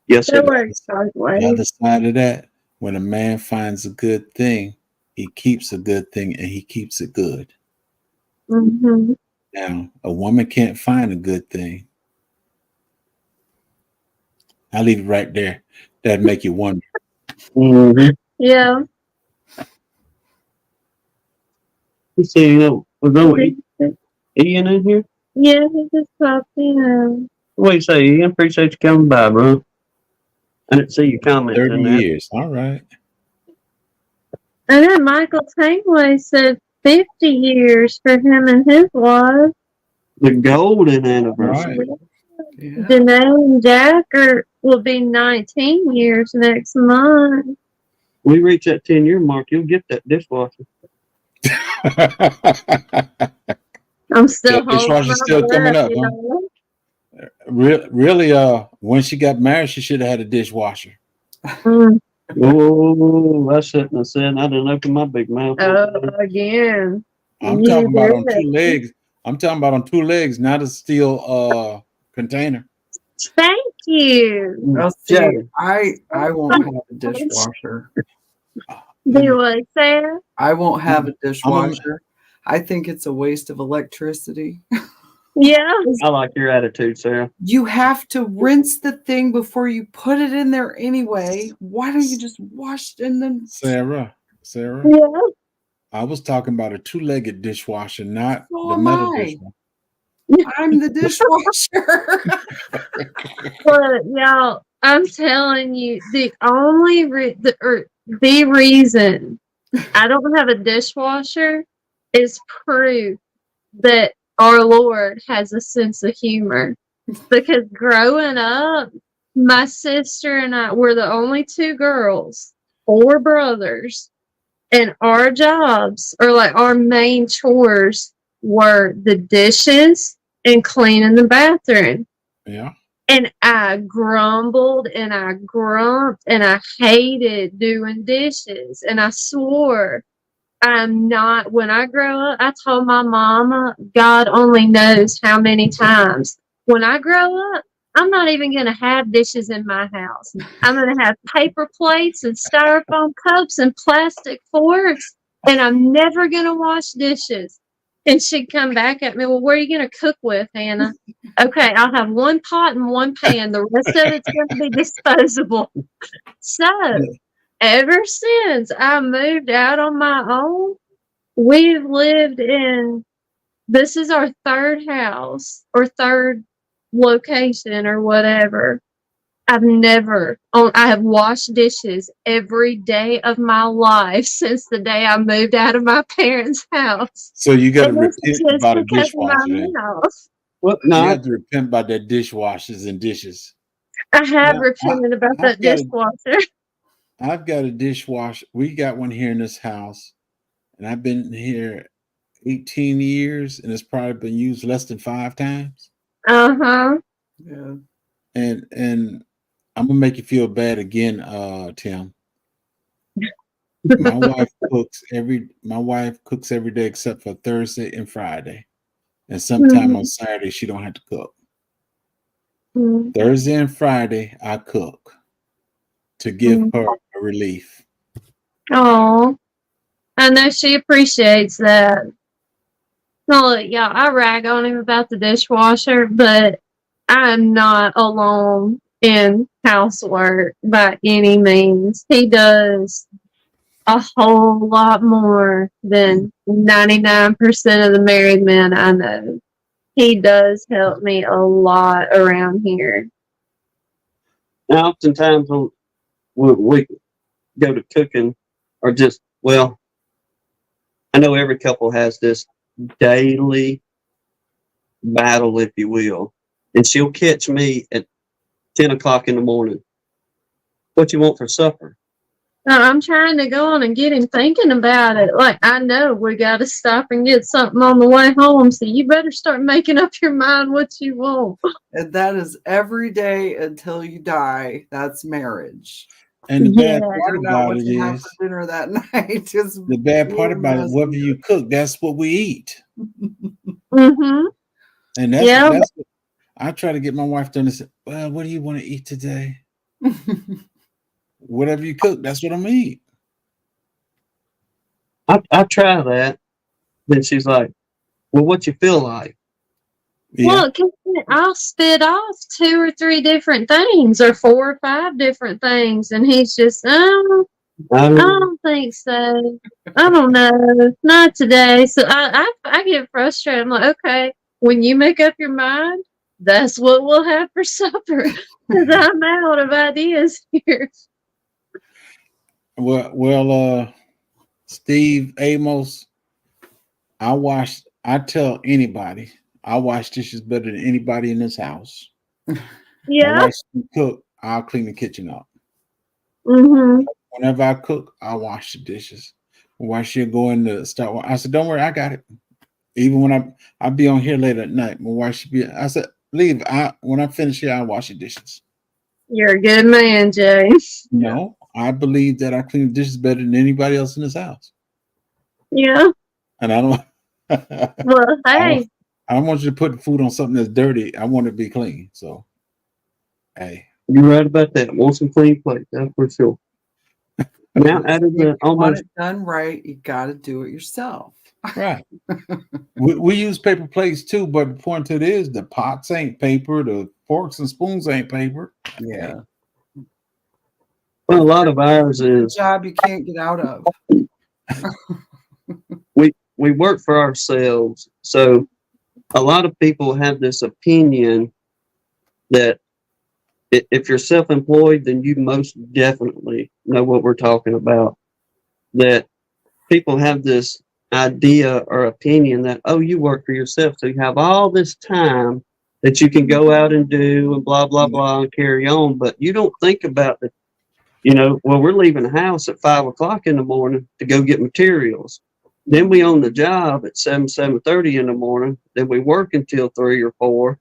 A: Yes, sir.
E: The other side of that, when a man finds a good thing, he keeps a good thing and he keeps it good.
C: Mm-hmm.
E: Now, a woman can't find a good thing. I'll leave it right there. That'd make you wonder.
A: Mm-hmm.
C: Yeah.
A: You see, was no Ian in here?
C: Yeah, he just popped in.
A: What do you say, Ian? Appreciate you coming by, bro. I didn't see your comments
E: 30
A: in there.
E: years. All right.
C: And then Michael Tangley said 50 years for him and his wife.
A: The golden anniversary.
E: Right.
B: Yeah.
C: Danae and Jack will be 19 years next month.
A: We reach that 10-year mark, you'll get that dishwasher.
C: I'm still
E: The
C: holding
E: dishwasher's
C: my
E: still coming
C: breath,
E: up, huh? Really, when she got married, she should have had a dishwasher.
A: Oh, I shouldn't have said. I didn't open my big mouth.
C: Again.
E: I'm talking about on two legs. I'm talking about on two legs, not a steel container.
C: Thank you.
B: Well, see, I won't have a dishwasher.
C: Do what, Sarah?
B: I won't have a dishwasher. I think it's a waste of electricity.
C: Yeah.
A: I like your attitude, Sarah.
B: You have to rinse the thing before you put it in there anyway. Why don't you just wash it and then?
E: Sarah.
C: Yeah.
E: I was talking about a two-legged dishwasher, not
B: So
E: the
B: am
E: metal
B: I.
E: dishwasher.
B: I'm the dishwasher.
C: But y'all, I'm telling you, the only the reason I don't have a dishwasher is proof that our Lord has a sense of humor. Because growing up, my sister and I were the only two girls, 4 brothers, and our jobs, or like our main chores, were the dishes and cleaning the bathroom.
E: Yeah.
C: And I grumbled and I grumped and I hated doing dishes. And I swore I'm not, when I grow up, I told my mama, God only knows how many times, when I grow up, I'm not even going to have dishes in my house. I'm going to have paper plates and styrofoam cups and plastic forks, and I'm never going to wash dishes. And she'd come back at me, well, what are you going to cook with, Hannah? Okay, I'll have 1 pot and 1 pan. The rest of it's going to be disposable. So, ever since I moved out on my own, we've lived in, this is our 3rd house, or 3rd location or whatever. I have washed dishes every day of my life since the day I moved out of my parents' house.
E: So you got to
C: And it's
E: repent
C: just
E: about a
C: because of my
E: dishwasher. Then.
C: mouth.
A: Well,
E: You
A: no,
E: have to repent about that dishwashers and dishes.
C: I have
E: Now,
C: repented about
E: I've
C: that
E: got a,
C: dishwasher.
E: I've got a dishwasher. We got one here in this house, and I've been here 18 years, and it's probably been used less than 5 times.
C: Uh-huh.
B: Yeah.
E: And I'm gonna make you feel bad again, Tim. My wife cooks every day except for Thursday and Friday. And sometime on Saturday she don't have to cook.
C: Mm-hmm.
E: Thursday and Friday I cook to give her a relief.
C: Oh, I know she appreciates that. No, look, y'all, I rag on him about the dishwasher, but I'm not alone in housework by any means. He does a whole lot more than 99% of the married men I know. He does help me a lot around here.
A: now oftentimes when we go to cooking, or just, well, I know every couple has this daily battle, if you will, and she'll catch me at 10 o'clock in the morning. What you want for supper?
C: I'm trying to go on and get him thinking about it. Like, I know we got to stop and get something on the way home, so you better start making up your mind what you want.
B: And that is every day until you die. That's marriage.
E: And the bad
C: Yeah.
E: part
B: Figuring out
E: about
B: what
E: it
B: you have
E: is
B: for dinner that night is
E: the bad part
B: your
E: about it,
B: mess.
E: whatever you cook, that's what we eat.
C: Mm-hmm.
E: And
C: Yeah.
E: that's what I try to get my wife to understand. Well, what do you want to eat today? Whatever you cook, that's what I'm gonna eat.
A: I try that. Then she's like, well, what you feel like?
E: Yeah.
C: Well, I'll spit off 2 or 3 different things, or 4 or 5 different things, and he's just, I don't think so. I don't know. Not today. So I get frustrated. I'm like, okay, when you make up your mind, that's what we'll have for supper. Because I'm out of ideas here.
E: Well, Steve Amos, I tell anybody, I wash dishes better than anybody in this house. My
C: Yeah.
E: wife cook, I'll clean the kitchen up.
C: Mm-hmm.
E: Whenever I cook, I wash the dishes. Why she'll go in to start? I said, "Don't worry, I got it." Even when I be on here late at night, my wife should be. I said, "Leave. When I finish here, I wash the dishes."
C: You're a good man, Jay.
E: No, I believe that I clean the dishes better than anybody else in this house,
C: Yeah.
E: and I don't.
C: Well, hey.
E: I don't want you to put food on something that's dirty. I want it to be clean. So, hey,
A: You're right about that. Want some clean plate, that's for sure. Now, out of
B: If
A: the
B: you want
A: almost
B: it done right, you got to do it yourself.
E: right. we use paper plates too, but the point to it is the pots ain't paper, the forks and spoons ain't paper.
B: Yeah.
A: well, a lot of ours
B: It's a
A: is
B: job you can't get out of.
A: we work for ourselves, so a lot of people have this opinion that if you're self-employed, then you most definitely know what we're talking about. That people have this idea or opinion that, oh, you work for yourself, so you have all this time that you can go out and do and blah blah blah and carry on, but you don't think about the, well, we're leaving the house at 5 o'clock in the morning to go get materials. Then we on the job at 7:30 in the morning. Then we work until 3 or 4.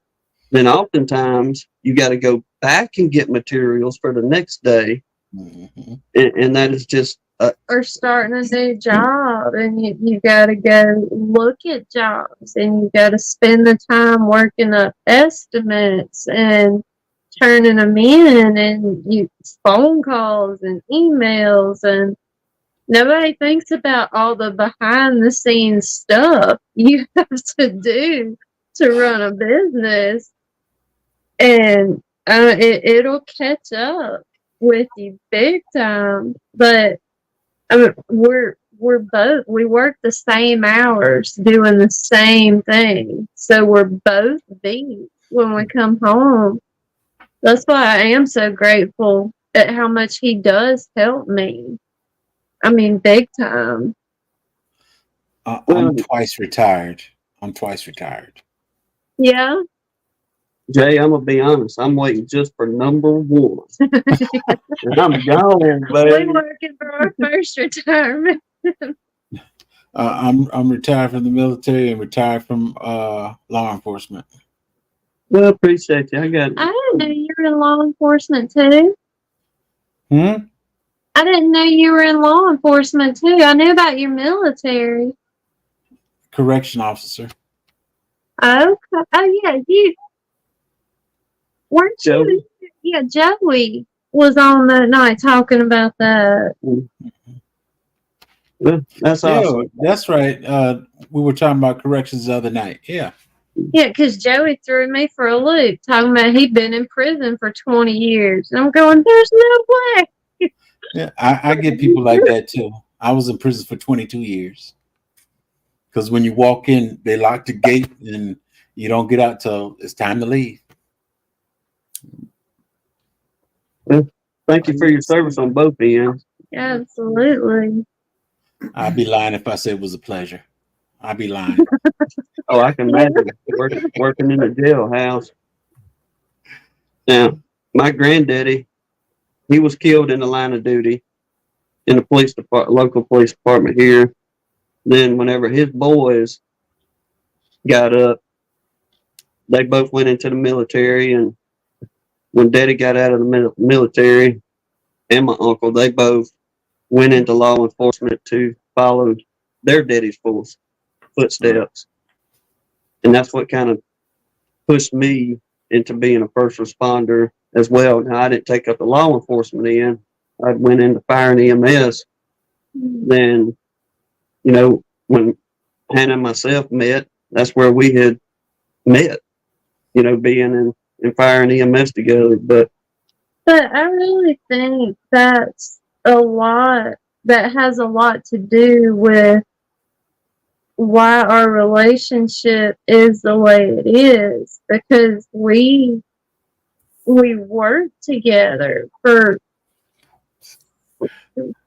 A: Then oftentimes you got to go back and get materials for the next day,
E: Mm-hmm.
A: and that is just
C: Or starting a new job, and you got to go look at jobs, and you got to spend the time working up estimates and turning them in, and phone calls and emails, and nobody thinks about all the behind the scenes stuff you have to do to run a business, and it'll catch up with you big time. But I mean, we work the same hours doing the same thing, so we're both beat. when we come home. That's why I am so grateful at how much he does help me. I mean, big time.
E: I'm twice retired.
C: Yeah.
A: Jay, I'm gonna be honest. I'm waiting just for number one. And I'm gone, baby.
C: We're working for our first retirement.
E: I'm retired from the military and retired from law enforcement.
A: Well, appreciate you.
C: I didn't know you were in law enforcement too.
E: Hmm?
C: I didn't know you were in law enforcement too. I knew about your military.
E: Correction officer.
C: Okay. Oh yeah, you weren't
A: Joey.
C: you? Yeah, Joey was on that night talking about that.
A: Well, that's awesome.
E: That's right. We were talking about corrections the other night. Yeah.
C: Yeah, because Joey threw me for a loop, talking about he'd been in prison for 20 years. And I'm going, there's no way.
E: Yeah, I get people like that too. I was in prison for 22 years. Because when you walk in, they lock the gate and you don't get out till it's time to leave.
A: Well, thank you for your service on both ends.
C: Absolutely.
E: I'd be lying if I said it was a pleasure. I'd be lying.
A: Oh, I can imagine working in a jailhouse. Now, my granddaddy, he was killed in the line of duty in the local police department here. Then, whenever his boys got up, they both went into the military. And when Daddy got out of the military, and my uncle, they both went into law enforcement to follow their daddy's footsteps. And that's what kind of pushed me into being a first responder as well. Now, I didn't take up the law enforcement end. I went into fire and EMS. Then, when Hannah and myself met, that's where we had met, being in fire and EMS together. But
C: I really think that has a lot to do with why our relationship is the way it is, because we worked together for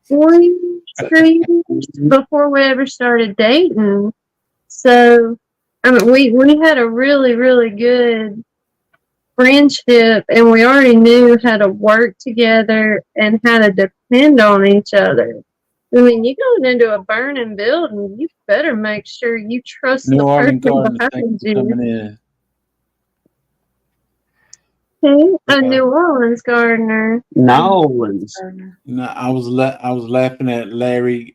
C: 4 years, 3 years before we ever started dating. So, I mean, we had a really, really good friendship, and we already knew how to work together and how to depend on each other. I mean, you going into a burning building, you better make sure you trust the person behind you.
E: Coming in.
C: Okay, a New Orleans gardener.
A: New Orleans.
E: No, I was laughing at Larry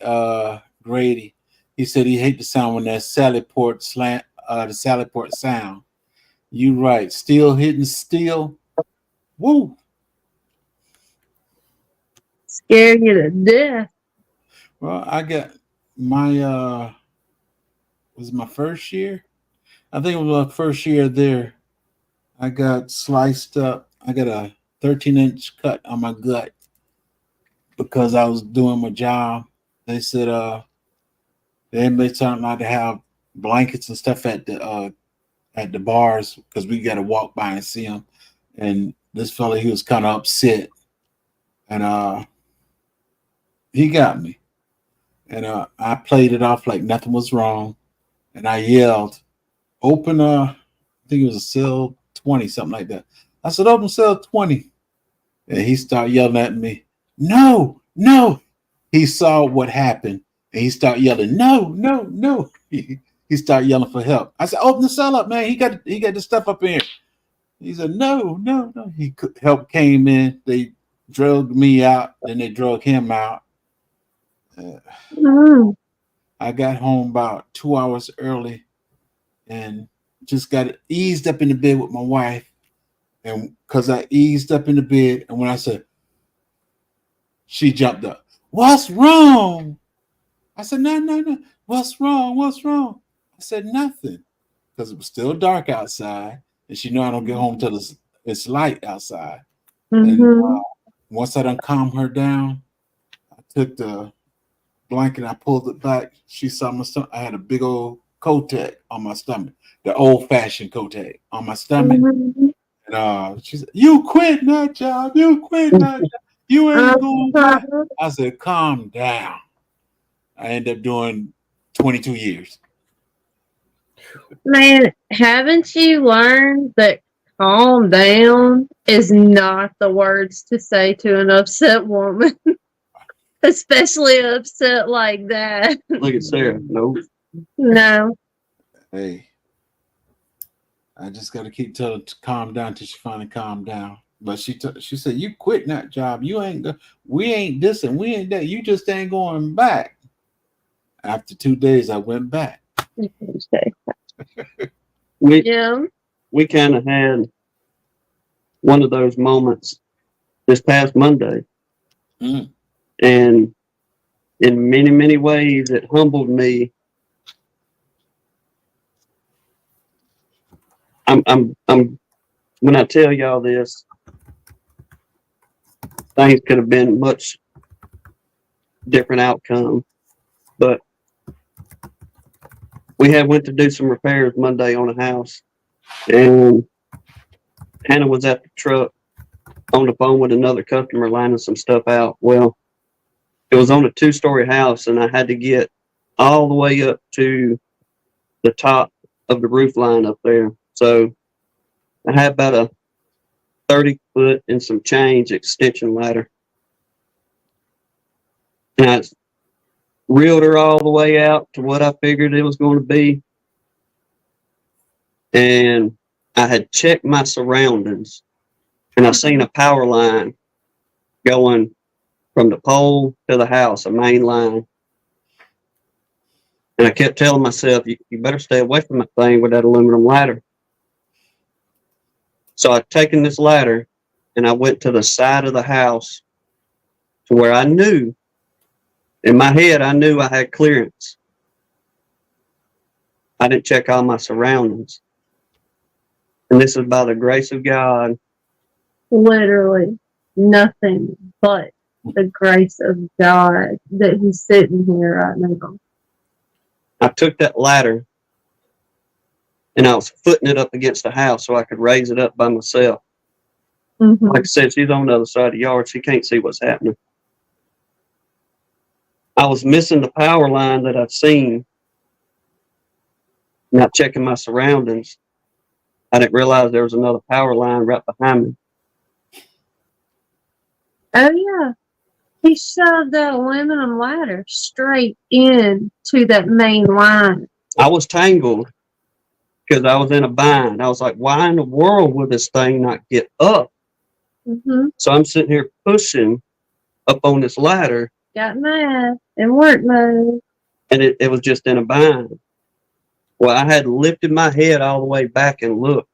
E: Grady. He said he hated the sound when that Sally Port the Sally Port sound. You right. Steel hitting steel. Woo.
C: Scare you to death.
E: Well, I got my was it my first year? I think it was my first year there. I got sliced up. I got a 13-inch cut on my gut because I was doing my job. They said the inmates aren't allowed to have blankets and stuff at the bars because we got to walk by and see them. And this fella, he was kind of upset, and he got me. And I played it off like nothing was wrong, and I yelled, "Open I think it was a cell 20, something like that." I said, "Open cell 20," and he started yelling at me, "No, no!" He saw what happened, and he started yelling, "No, no, no!" He started yelling for help. I said, "Open the cell up, man! He got this stuff up in here." He said, "No, no, no." Help came in. They drugged me out. Then they drugged him out. I got home about 2 hours early, and just got eased up in the bed with my wife. And because I eased up in the bed, and when I said, she jumped up. "What's wrong?" I said, "No, no, no. What's wrong? What's wrong?" I said, "Nothing," because it was still dark outside, and she knew I don't get home till it's light outside.
C: Mm-hmm.
E: And once I done calmed her down, I took the blanket, I pulled it back. She saw my stomach. I had a big old Kotex on my stomach, the old-fashioned Kotex on my stomach.
C: Mhm.
E: And she said, "You quit that job. You quit that job. You ain't going back." I said, "Calm down." I ended up doing 22 years.
C: Man, haven't you learned that calm down is not the words to say to an upset woman? Especially upset like that.
A: Look at Sarah. No.
C: No.
E: Hey, I just got to keep telling her to calm down till she finally calmed down. But she said, "You quit that job. You ain't we ain't this and we ain't that. You just ain't going back." After 2 days, I went back.
C: Yeah.
A: We kind of had one of those moments this past Monday.
E: Mm.
A: And in many, many ways, it humbled me. I'm when I tell y'all this, things could have been much different outcome. But we had went to do some repairs Monday on a house, and Hannah was at the truck on the phone with another customer lining some stuff out. Well, it was on a 2-story house, and I had to get all the way up to the top of the roof line up there. So I had about a 30-foot and some change extension ladder. And I reeled her all the way out to what I figured it was going to be. And I had checked my surroundings, and I seen a power line going from the pole to the house, a main line. And I kept telling myself, you better stay away from that thing with that aluminum ladder. So I'd taken this ladder, and I went to the side of the house to where I knew, in my head, I knew I had clearance. I didn't check all my surroundings. And this is by the grace of God.
C: Literally nothing but the grace of God that he's sitting here right now.
A: I took that ladder and I was footing it up against the house so I could raise it up by myself.
C: Mm-hmm.
A: Like I said, she's on the other side of the yard. She can't see what's happening. I was missing the power line that I'd seen, not checking my surroundings. I didn't realize there was another power line right behind me.
C: Oh, yeah. He shoved that aluminum ladder straight into that main line.
A: I was tangled because I was in a bind. I was like, why in the world would this thing not get up?
C: Mm-hmm.
A: So I'm sitting here pushing up on this ladder.
C: Got mad. It worked mode.
A: And it was just in a bind. Well, I had lifted my head all the way back and looked.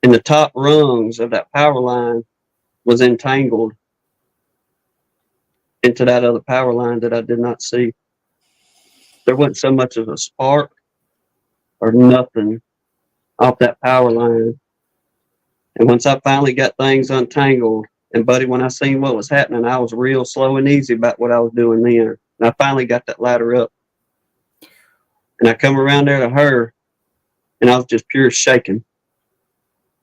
A: And the top rungs of that power line was entangled into that other power line that I did not see. There wasn't so much as a spark or nothing off that power line. And once I finally got things untangled, and buddy, when I seen what was happening, I was real slow and easy about what I was doing then. And I finally got that ladder up. And I come around there to her, and I was just pure shaking.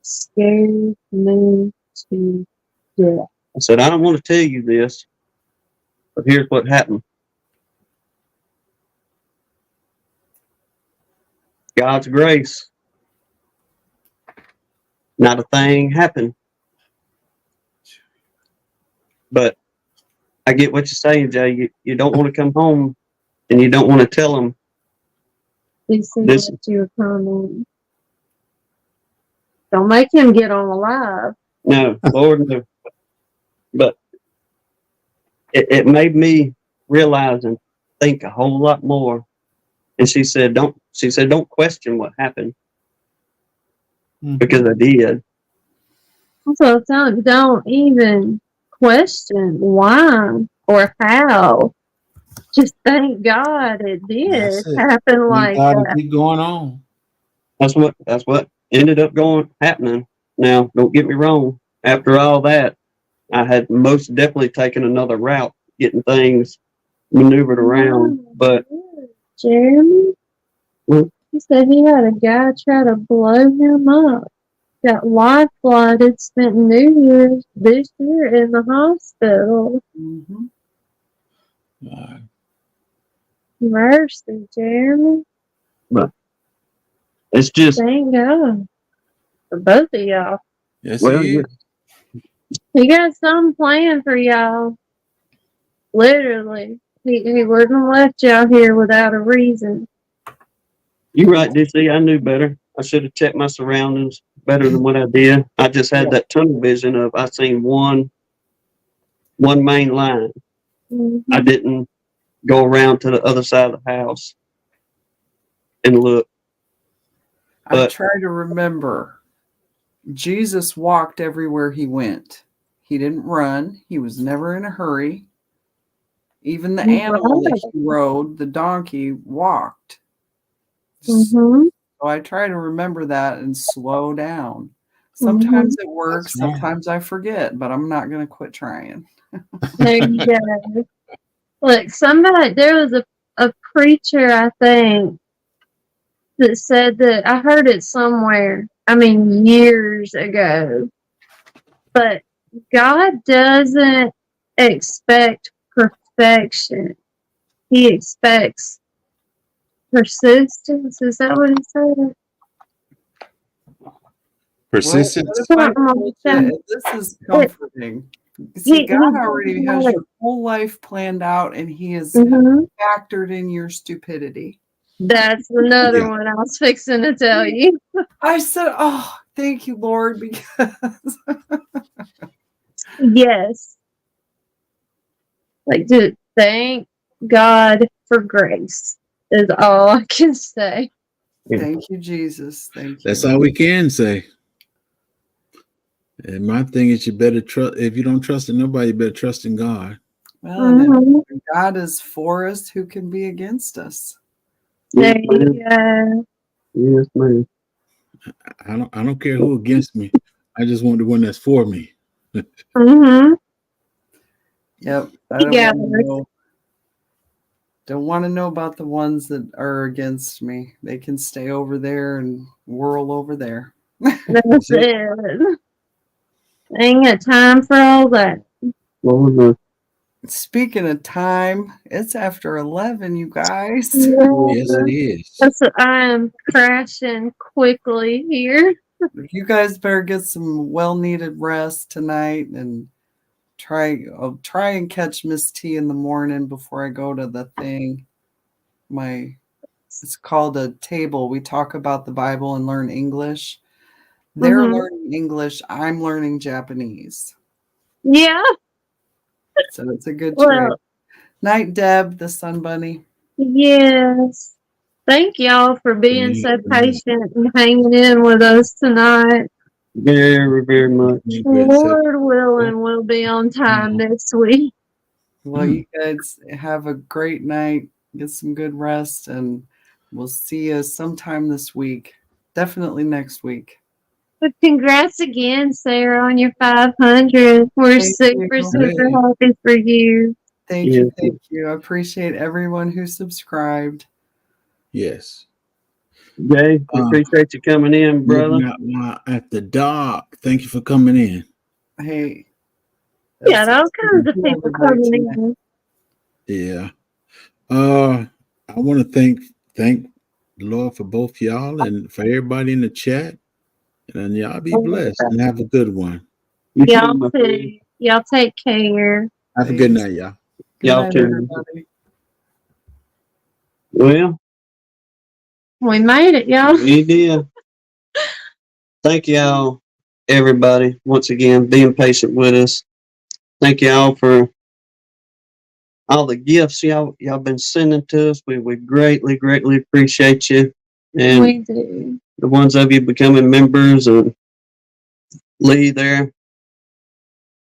C: Scared me to death.
A: I said, I don't want to tell you this, but here's what happened. God's grace. Not a thing happened. But I get what you're saying, Jay. You don't want to come home and you don't want to tell them
C: This is your comment. Don't make him get on alive.
A: No, Lord, no. But it made me realize and think a whole lot more. And she said, don't question what happened. Mm-hmm. Because I did.
C: So don't even question why or how. Just thank God it did happen like that.
E: Keep going on.
A: That's what ended up happening. Now, don't get me wrong. After all that, I had most definitely taken another route, getting things maneuvered around. But
C: Jeremy, He said he had a guy try to blow him up. Got life flighted, spent New Year's this year in the hospital.
B: Mm-hmm.
C: Mercy, Jeremy.
A: But it's just,
C: Thank God for both of y'all.
E: Yes,
A: well,
E: he is.
C: He got some plan for y'all. Literally. He wouldn't have left y'all here without a reason.
A: you're right, DC. I knew better. I should have checked my surroundings better than what I did. I just had that tunnel vision of I seen one main line.
C: Mm-hmm.
A: I didn't go around to the other side of the house and look.
B: I
A: But
B: try to remember. Jesus walked everywhere he went. He didn't run. He was never in a hurry. Even the animal that he rode, the donkey, walked.
C: Mm-hmm.
B: So I try to remember that and slow down. Sometimes it works.
E: That's right.
B: Sometimes I forget, but I'm not going to quit trying.
C: There you go. Look, there was a preacher, I think, that said that I heard it somewhere. I mean, years ago. But God doesn't expect perfection. He expects persistence. Is that what he said?
E: Persistence.
B: What if I told you, this is comforting. See, God already has your whole life planned out, and He has factored in your stupidity.
C: That's another one I was fixing to tell you.
B: I said, "Oh, thank you, Lord," because
C: yes, like to thank God for grace is all I can say.
B: Thank you, Jesus. Thank you.
E: That's all we can say. And my thing is, you better trust. If you don't trust in nobody, you better trust in God.
B: Well, and if God is for us, who can be against us?
C: There you go.
A: Yes, ma'am.
E: I don't care who against me. I just want the one that's for me.
C: Mm-hmm.
B: Yep. Don't want to know about the ones that are against me. They can stay over there and whirl over there.
C: That's it. Ain't got time for all that.
A: Lord,
B: Speaking of time, it's after 11, you guys.
E: Yes, it is.
C: So I'm crashing quickly here.
B: You guys better get some well-needed rest tonight and I'll try and catch Miss T in the morning before I go to the thing. It's called a table. We talk about the Bible and learn English. They're learning English. I'm learning Japanese.
C: Yeah.
B: So it's a good trade. Night, Deb, the Sun Bunny.
C: Yes. Thank y'all for being so patient and hanging in with us tonight.
A: very, very much.
C: Lord willing, we'll be on time next week.
B: Well, you guys have a great night. Get some good rest, and we'll see you sometime this week. Definitely next week.
C: But congrats again, Sarah, on your 500. We're super happy for you.
B: Thank you. Thank you. I appreciate everyone who subscribed.
E: Yes.
A: Jay, we appreciate you coming in, brother.
E: After dark. Thank you for coming in.
B: Hey.
C: Yeah, all kinds of people coming in.
E: Yeah. I want to thank the Lord for both y'all and for everybody in the chat. And y'all be blessed and have a good one.
C: Y'all too. Y'all take care.
E: Have a good night, y'all.
A: Y'all too.
B: Everybody.
A: Well,
C: we made it, y'all.
A: We did. Thank y'all, everybody, once again, being patient with us. Thank y'all for all the gifts y'all been sending to us. We greatly, greatly appreciate you. And
C: we do.
A: The ones of you becoming members and Lee there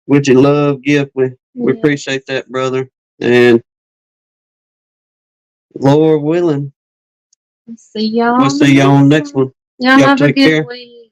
A: with your love gift. We appreciate that, brother. And Lord willing,
C: see y'all.
A: We'll see y'all on the next one.
C: Y'all have a good week.